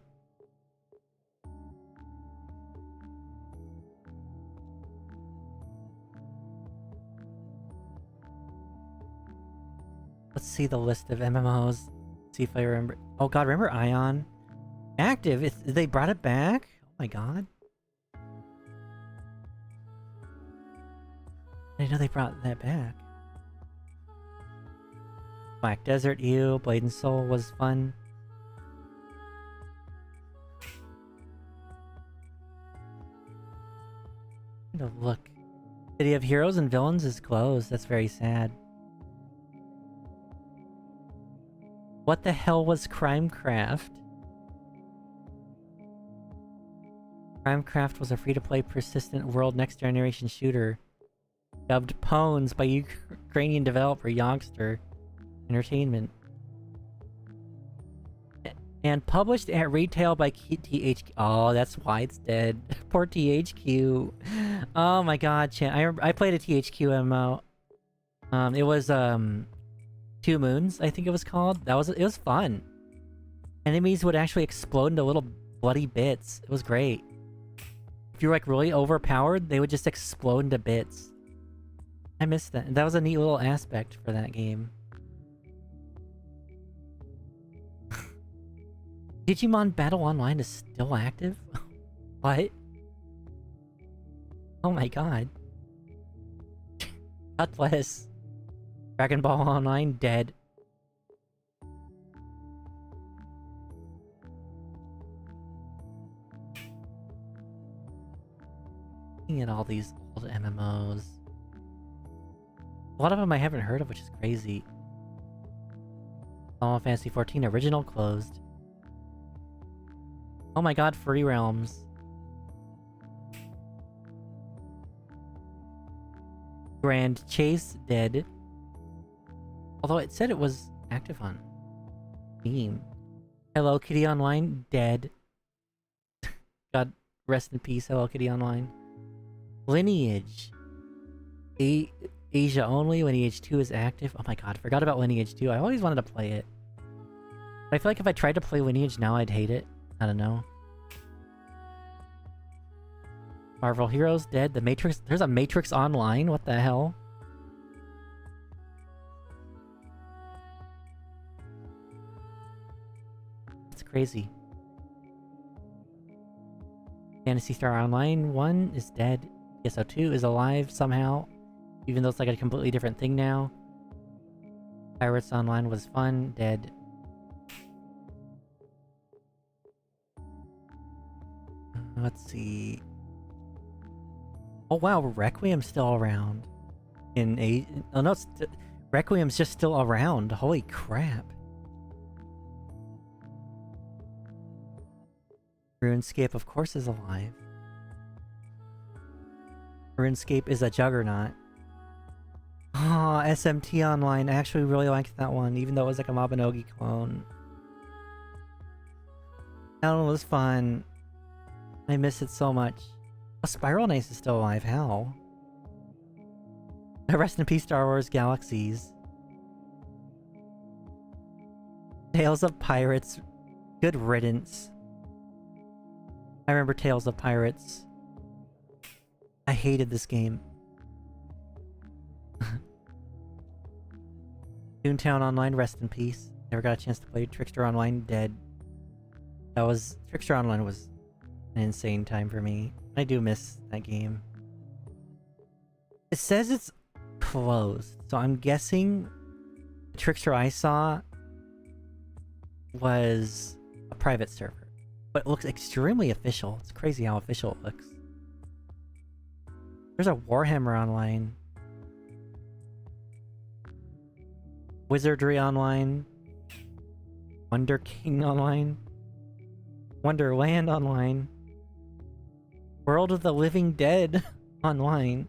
S1: Let's see the list of MMOs. See if I remember. Oh god, remember Ion? Active? They brought it back? Oh my god. I didn't know they brought that back. Black Desert, ew. Blade and Soul was fun. Look. City of Heroes and Villains is closed. That's very sad. What the hell was Crimecraft? Crimecraft was a free-to-play persistent world next-generation shooter dubbed Pwns by Ukrainian developer Youngster Entertainment. And published at retail by THQ. Oh, that's why it's dead. Poor THQ. Oh my god, Chan. I played a THQ MMO. It was, 2 Moons, I think it was called. It was fun. Enemies would actually explode into little bloody bits. It was great. If you were like really overpowered, they would just explode into bits. I missed that. That was a neat little aspect for that game. Digimon Battle Online is still active? What? Oh my god. God bless. Dragon Ball Online dead. Looking at all these old MMOs. A lot of them I haven't heard of, which is crazy. Final Fantasy 14 Original closed. Oh my god, Free Realms. Grand Chase dead. Although it said it was active on Steam. Hello Kitty Online dead. God rest in peace, Hello Kitty Online. Lineage. Asia only. Lineage 2 is active. Oh my god, forgot about Lineage 2. I always wanted to play it. I feel like if I tried to play Lineage now, I'd hate it. I don't know. Marvel Heroes dead. The Matrix. There's a Matrix Online. What the hell? It's crazy. Phantasy Star Online 1 is dead. PSO 2 is alive somehow. Even though it's like a completely different thing now. Pirates Online was fun. Dead. Let's see. Oh wow, Requiem's still around. Oh no, Requiem's just still around. Holy crap. RuneScape, of course, is alive. RuneScape is a juggernaut. Oh, SMT Online. I actually really liked that one, even though it was like a Mabinogi clone. That one was fun. I miss it so much. Oh, Spiral Knights is still alive. How? Rest in peace, Star Wars Galaxies. Tales of Pirates. Good riddance. I remember Tales of Pirates. I hated this game. Toontown Online, rest in peace. Never got a chance to play Trickster Online, dead. Trickster Online was an insane time for me. I do miss that game. It says it's closed, so I'm guessing the Trickster I saw was a private server. But it looks extremely official. It's crazy how official it looks. There's a Warhammer Online. Wizardry Online. Wonder King Online. Wonderland Online. World of the Living Dead Online.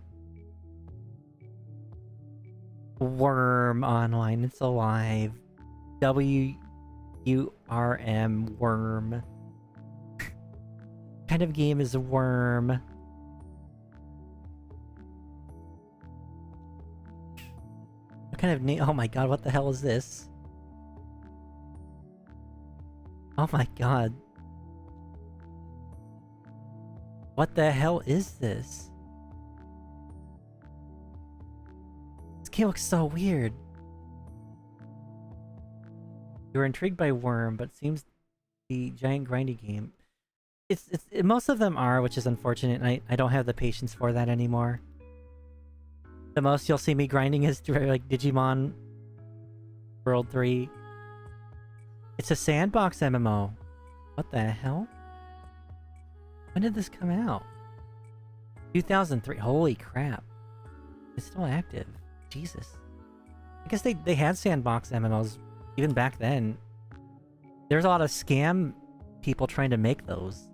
S1: Worm Online. It's alive. W-U-R-M. Worm. What kind of game is Worm? What kind of name? Oh my god, what the hell is this? Oh my god. What the hell is this? This game looks so weird. You were intrigued by Worm, but seems the giant grindy game. Most of them are, which is unfortunate. I don't have the patience for that anymore. The most you'll see me grinding is like Digimon World 3. It's a sandbox MMO. What the hell? When did this come out? 2003. Holy crap. It's still active. Jesus. I guess they had sandbox MMOs even back then. There's a lot of scam people trying to make those.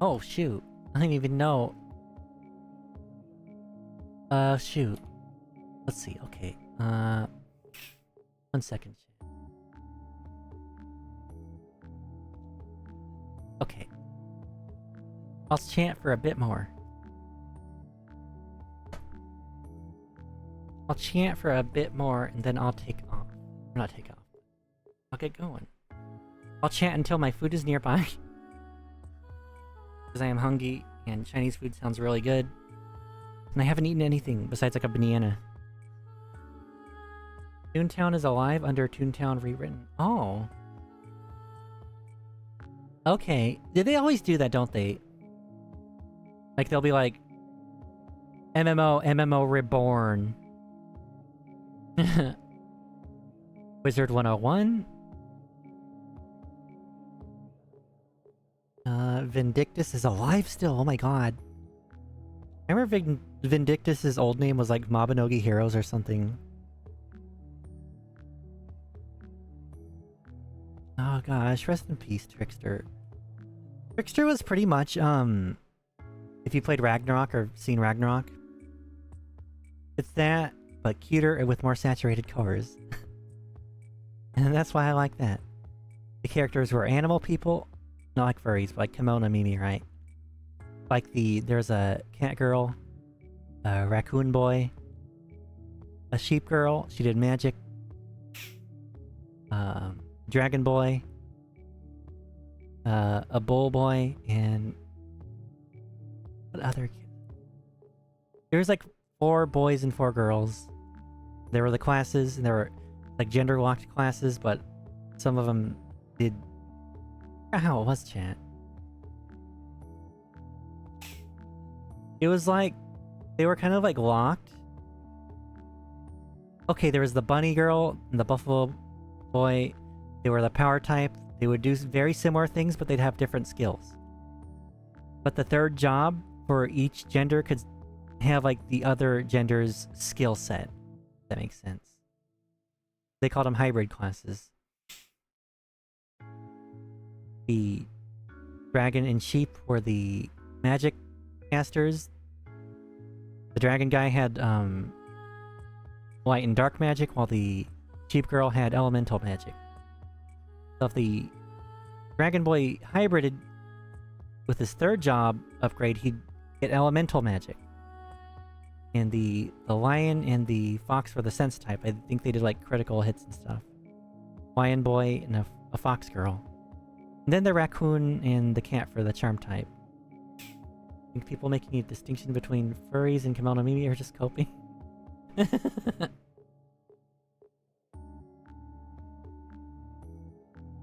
S1: Oh, shoot. I didn't even know. Shoot. Let's see. Okay. 1 second. Okay. I'll chant for a bit more. I'll chant for a bit more and then I'll take off. not take off. I'll get going. I'll chat until my food is nearby. Because I am hungry and Chinese food sounds really good. And I haven't eaten anything besides like a banana. Toontown is alive under Toontown rewritten. Oh. Okay. They always do that, don't they? Like they'll be like MMO Reborn. Wizard 101. Vindictus is alive still. Oh my god. I remember Vindictus's old name was like Mabinogi Heroes or something. Oh gosh, rest in peace, Trickster. Trickster was pretty much, if you played Ragnarok or seen Ragnarok, it's that, but cuter and with more saturated colors. And that's why I like that. The characters were animal people, not like furries, but like Kimono Mimi, right? Like there's a cat girl, a raccoon boy, a sheep girl, she did magic, dragon boy, a bull boy, and what other kid? There was like 4 boys and 4 girls. There were the classes, and there were like gender locked classes, but some of them did. I forgot how it was, chat. It was like they were kind of like locked. Okay, there was the bunny girl and the buffalo boy. They were the power type. They would do very similar things, but they'd have different skills. But the third job for each gender could have like the other gender's skill set. If that makes sense. They called them hybrid classes. The dragon and sheep were the magic casters. The dragon guy had light and dark magic, while the sheep girl had elemental magic. So if the dragon boy hybrided with his third job upgrade, he'd get elemental magic. And the lion and the fox were the sense type. I think they did like critical hits and stuff. Lion boy and a fox girl. And then the raccoon and the cat for the charm type. I think people making a distinction between furries and Kimono Mimi are just coping.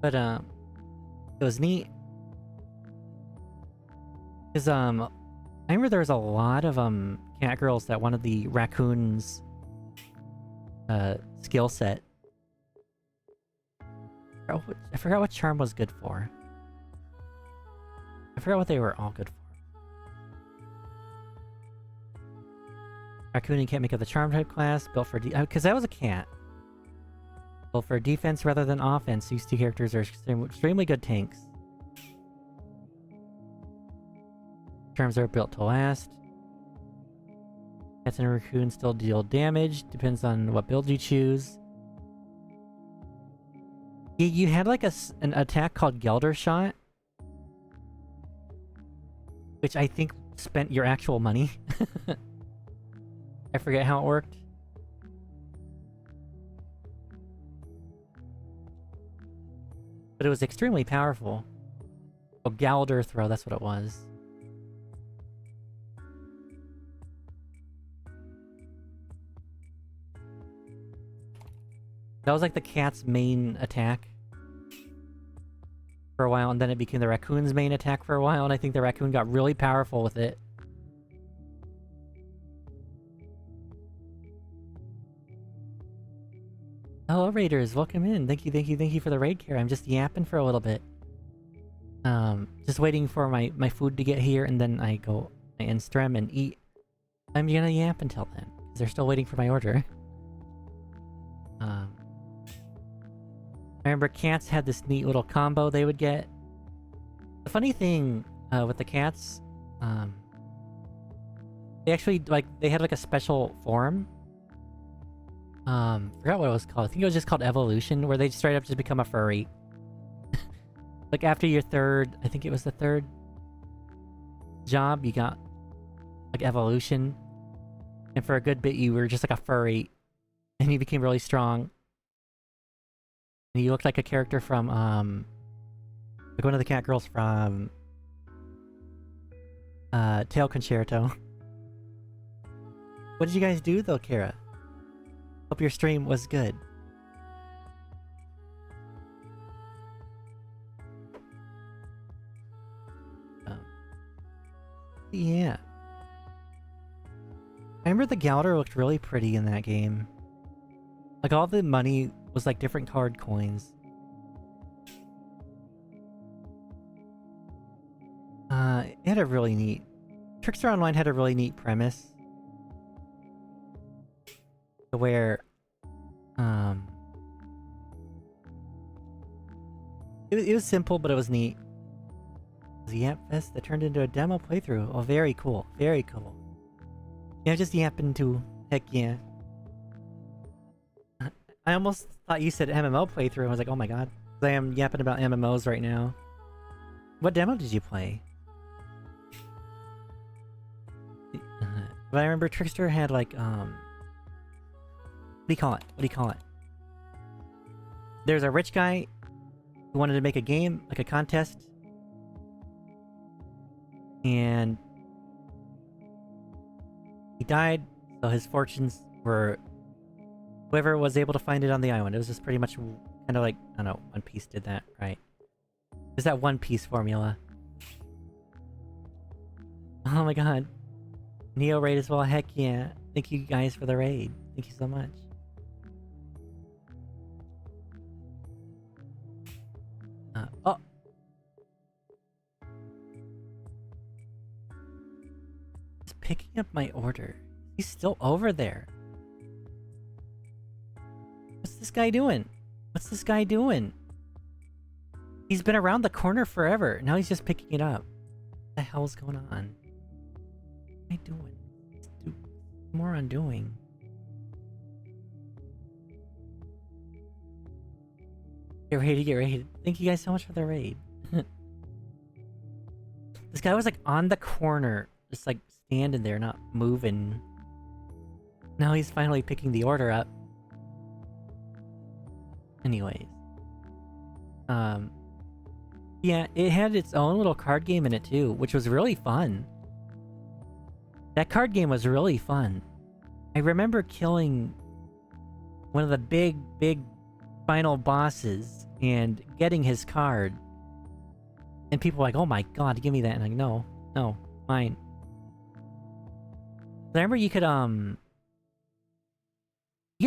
S1: But it was neat. Cause I remember there was a lot of cat girls that wanted the raccoon's skill set. I forgot what charm was good for. I forgot what they were all good for. Raccoon and cat make up the charm type class, built for because that was a cat. Built for defense rather than offense, these two characters are extremely good tanks. Charms are built to last. Cats and raccoons still deal damage, depends on what build you choose. You had like an attack called Gelder Shot, which I think spent your actual money. I forget how it worked. But it was extremely powerful. Oh, Galder Throw, that's what it was. That was like the cat's main attack for a while, and then it became the raccoon's main attack for a while, and I think the raccoon got really powerful with it. Hello, Raiders. Welcome in. Thank you for the raid care. I'm just yapping for a little bit. Just waiting for my food to get here, and then I go and stream and eat. I'm gonna yap until then, because they're still waiting for my order. I remember cats had this neat little combo they would get. The funny thing with the cats, they actually, like, they had like a special form. Forgot what it was called. I think it was just called Evolution, where they straight up just become a furry. Like after your third, I think it was the third job, you got like Evolution. And for a good bit you were just like a furry. And you became really strong. And you looked like a character from, like one of the cat girls from, Tail Concerto. What did you guys do though, Kara? Hope your stream was good. Yeah. I remember the Gouter looked really pretty in that game. Like all the money was like different card coins. It had a really neat... Trickster Online had a really neat premise. Where... It was simple, but it was neat. It was a Yap Fest that turned into a demo playthrough. Oh, very cool. Very cool. Yeah, just yapping too. Heck yeah. I almost thought you said MMO playthrough. I was like, oh my god. I am yapping about MMOs right now. What demo did you play? But I remember Trickster had like, what do you call it? What do you call it? There's a rich guy who wanted to make a game, like a contest. And he died, so his fortunes were whoever was able to find it on the island. It was just pretty much kind of like, I don't know, One Piece did that, right? There's that One Piece formula. Oh my god. Neo raid as well, heck yeah. Thank you guys for the raid. Thank you so much. Oh! He's picking up my order. He's still over there. What's this guy doing? What's this guy doing? He's been around the corner forever. Now he's just picking it up. What the hell's going on? What am I doing? What's moron doing? Get ready, get ready. Thank you guys so much for the raid. This guy was like on the corner, just like standing there, not moving. Now he's finally picking the order up. Anyways. Yeah, it had its own little card game in it too, which was really fun. That card game was really fun. I remember killing one of the big final bosses and getting his card. And people were like, oh my god, give me that. And I'm like, no, mine. I remember you could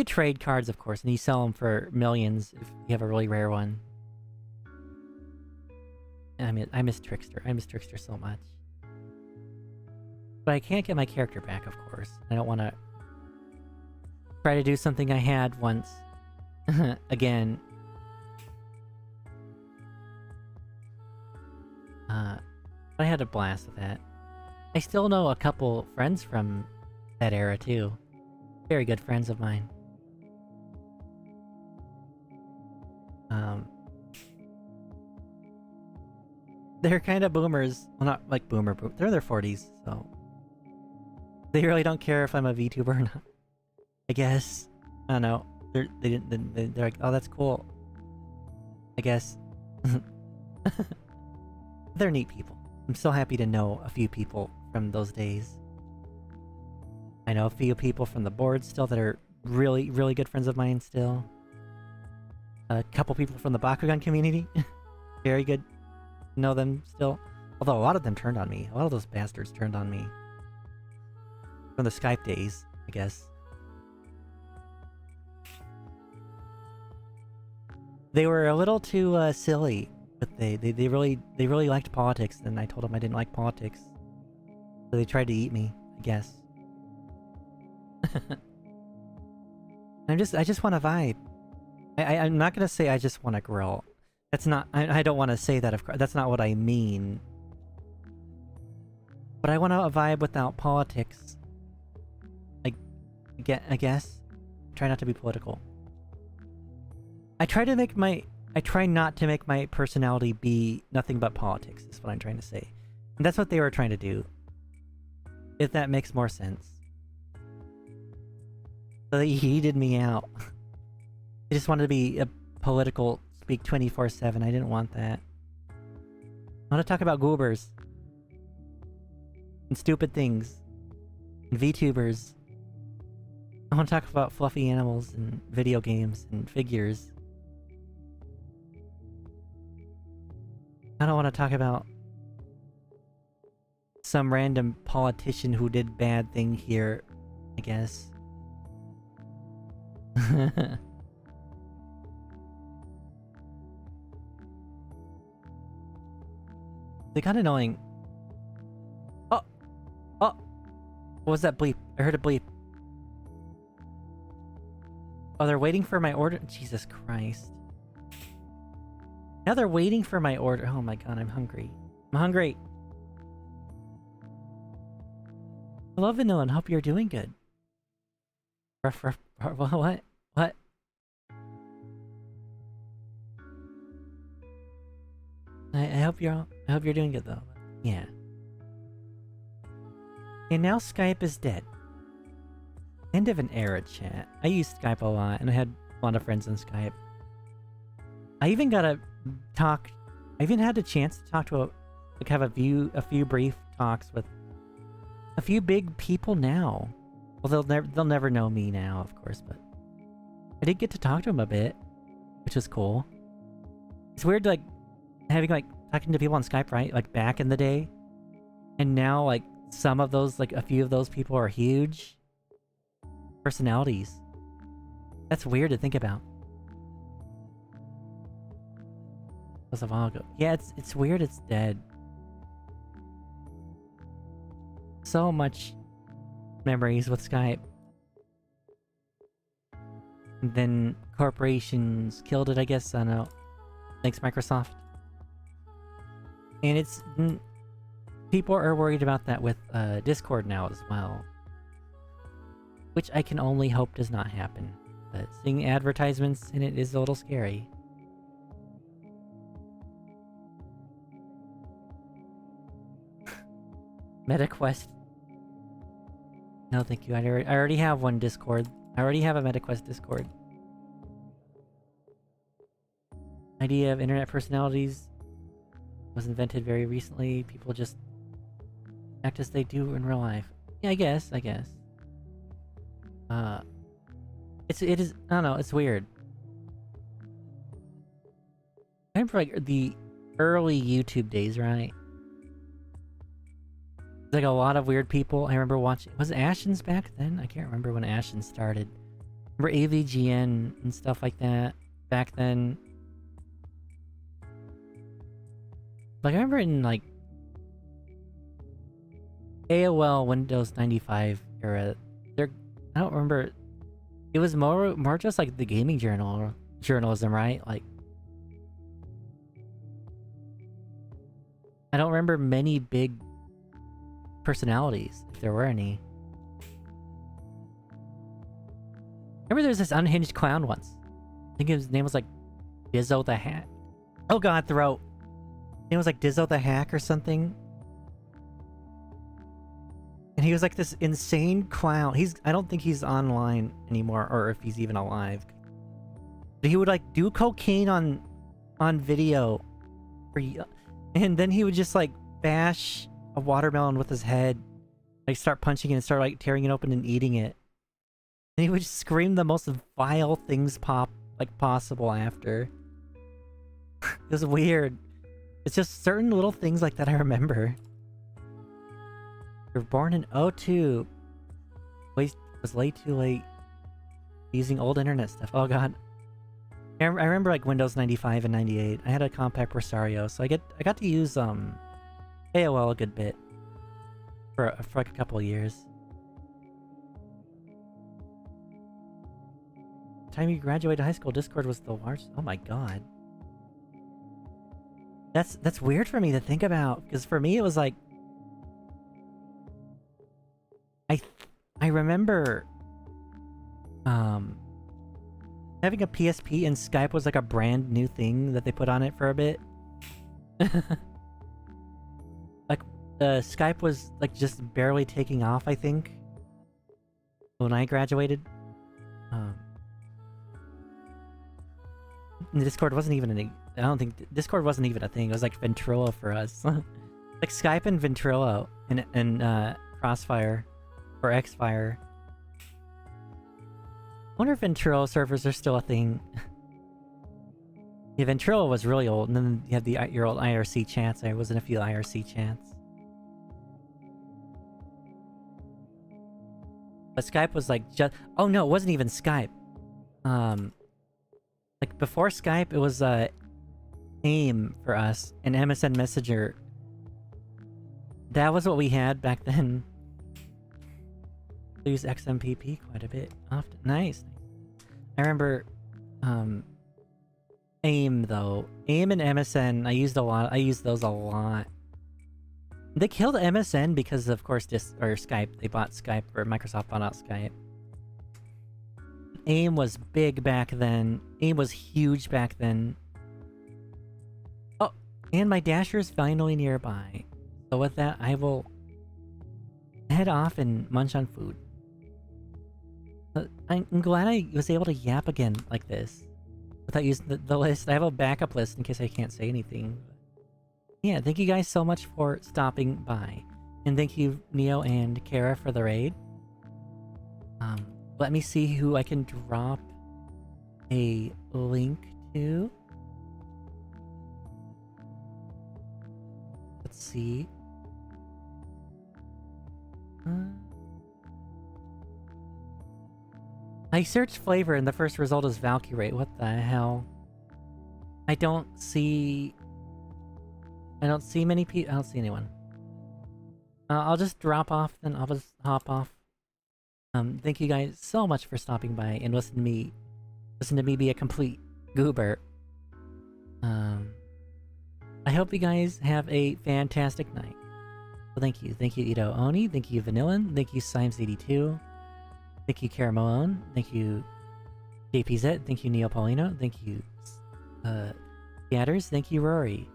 S1: trade cards, of course, and you sell them for millions if you have a really rare one. I miss Trickster. I miss Trickster so much. But I can't get my character back, of course. I don't want to try to do something I had once. Again. But I had a blast with that. I still know a couple friends from that era, too. Very good friends of mine. They're kind of boomers. Well, not like boomer, they're in their 40s, so... They really don't care if I'm a VTuber or not. I guess. I don't know. They're like, oh, that's cool. I guess. They're neat people. I'm so happy to know a few people from those days. I know a few people from the board still that are really, really good friends of mine still. A couple people from the Bakugan community. Very good. Know them still. Although a lot of them turned on me. A lot of those bastards turned on me. From the Skype days, I guess. They were a little too silly, but they really liked politics, and I told them I didn't like politics. So they tried to eat me, I guess. I just want to vibe. I'm not gonna say I just want to grill. That's not. I don't want to say that. Of course, that's not what I mean. But I want to vibe without politics. I guess. Try not to be political. I try not to make my personality be nothing but politics, is what I'm trying to say. And that's what they were trying to do. If that makes more sense. So they heated me out. They just wanted to be political speak 24/7. I didn't want that. I want to talk about goobers. And stupid things. And VTubers. I want to talk about fluffy animals and video games and figures. I don't want to talk about some random politician who did bad thing here, I guess. They got annoying. Oh! Oh! What was that bleep? I heard a bleep. Oh, they're waiting for my order? Jesus Christ. Now they're waiting for my order. Oh my god, I'm hungry. I'm hungry! Hello, Vanilla, and hope you're doing good. What? What? I hope you're doing good though. Yeah. And now Skype is dead. End of an era, chat. I used Skype a lot, and I had a lot of friends on Skype. I even got to talk. I even had the chance to talk to have a few brief talks with a few big people now. Well, they'll never know me now, of course, but I did get to talk to them a bit, which was cool. It's weird, like having talking to people on Skype, right? Like back in the day, and now like some of those, like a few of those people are huge personalities. That's weird to think about. That was a while ago. Yeah, it's weird. It's dead. So much memories with Skype. And then corporations killed it, I guess. I don't know. Thanks, Microsoft. And it's... people are worried about that with Discord now as well. Which I can only hope does not happen. But seeing advertisements in it is a little scary. MetaQuest. No, thank you. I already have one Discord. I already have a MetaQuest Discord. Idea of internet personalities was invented very recently. People just act as they do in real life. Yeah, I guess. It is. I don't know. It's weird. I remember like the early YouTube days, right? Like a lot of weird people. I remember watching. Was it Ashens back then? I can't remember when Ashens started. Remember AVGN and stuff like that back then. Like I remember in like AOL Windows 95 era. I don't remember. It was more just like the gaming journalism, right? Like I don't remember many big personalities, if there were any. Remember there was this unhinged clown once. I think his name was like Dizzo the Hack. Oh god, throat. His name was like Dizzo the Hack or something. And he was like this insane clown. I don't think he's online anymore, or if he's even alive. But he would like do cocaine on video. And then he would just like bash a watermelon with his head, like start punching it and start like tearing it open and eating it. And he would just scream the most vile things possible after. It was weird. It's just certain little things like that I remember. You were born in 02. Was late too late. Using old internet stuff. Oh god. I remember like Windows 95 and 98. I had a compact Rosario, so I got to use AOL a good bit for like a couple of years. The time you graduated high school, Discord was the largest. Oh my god, that's weird for me to think about, because for me it was like I remember having a PSP and Skype was like a brand new thing that they put on it for a bit. Like Skype was like just barely taking off, I think, when I graduated. And Discord wasn't even I don't think Discord wasn't even a thing. It was like Ventrilo for us. Like Skype and Ventrilo and Crossfire or Xfire. I wonder if Ventrilo servers are still a thing. Yeah, Ventrilo was really old, and then you had your old IRC chats. There wasn't a few IRC chats. But Skype was like just... Oh no, it wasn't even Skype. Like before Skype, it was AIM for us and MSN Messenger. That was what we had back then. I use XMPP quite a bit often. Nice. I remember AIM though. AIM and MSN I used a lot. I used those a lot. They killed MSN because of course Skype. They bought Skype, or Microsoft bought out Skype. AIM was big back then. AIM was huge back then. Oh, and my Dasher is finally nearby. So with that, I will head off and munch on food. I'm glad I was able to yap again like this. Without using the list. I have a backup list in case I can't say anything. Yeah, thank you guys so much for stopping by. And thank you, Neo and Kara, for the raid. Let me see who I can drop a link to. Let's see. I searched flavor and the first result is Valkyrie. What the hell? I don't see many people. I don't see anyone. I'll just drop off, then I'll just hop off. Thank you guys so much for stopping by and listen to me be a complete goober. I hope you guys have a fantastic night. So thank you Ito Oni, thank you Vanillin, thank you Symes82, thank you Caramone, thank you JPZ, thank you Neopolino, thank you Gatters, thank you Rory.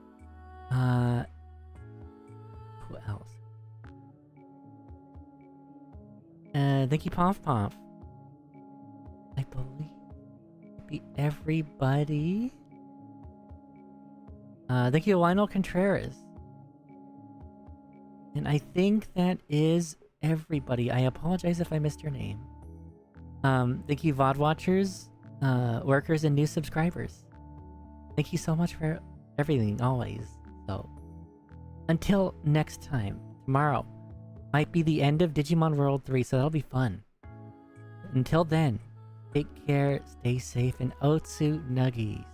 S1: Who else? Thank you Pomf Pomf. I believe it'd be everybody. Thank you Lionel Contreras. And I think that is everybody. I apologize if I missed your name. Thank you VOD watchers, workers, and new subscribers. Thank you so much for everything, always. So, until next time, tomorrow might be the end of Digimon World 3, so that'll be fun. Until then, take care, stay safe, and Otsu Nuggies.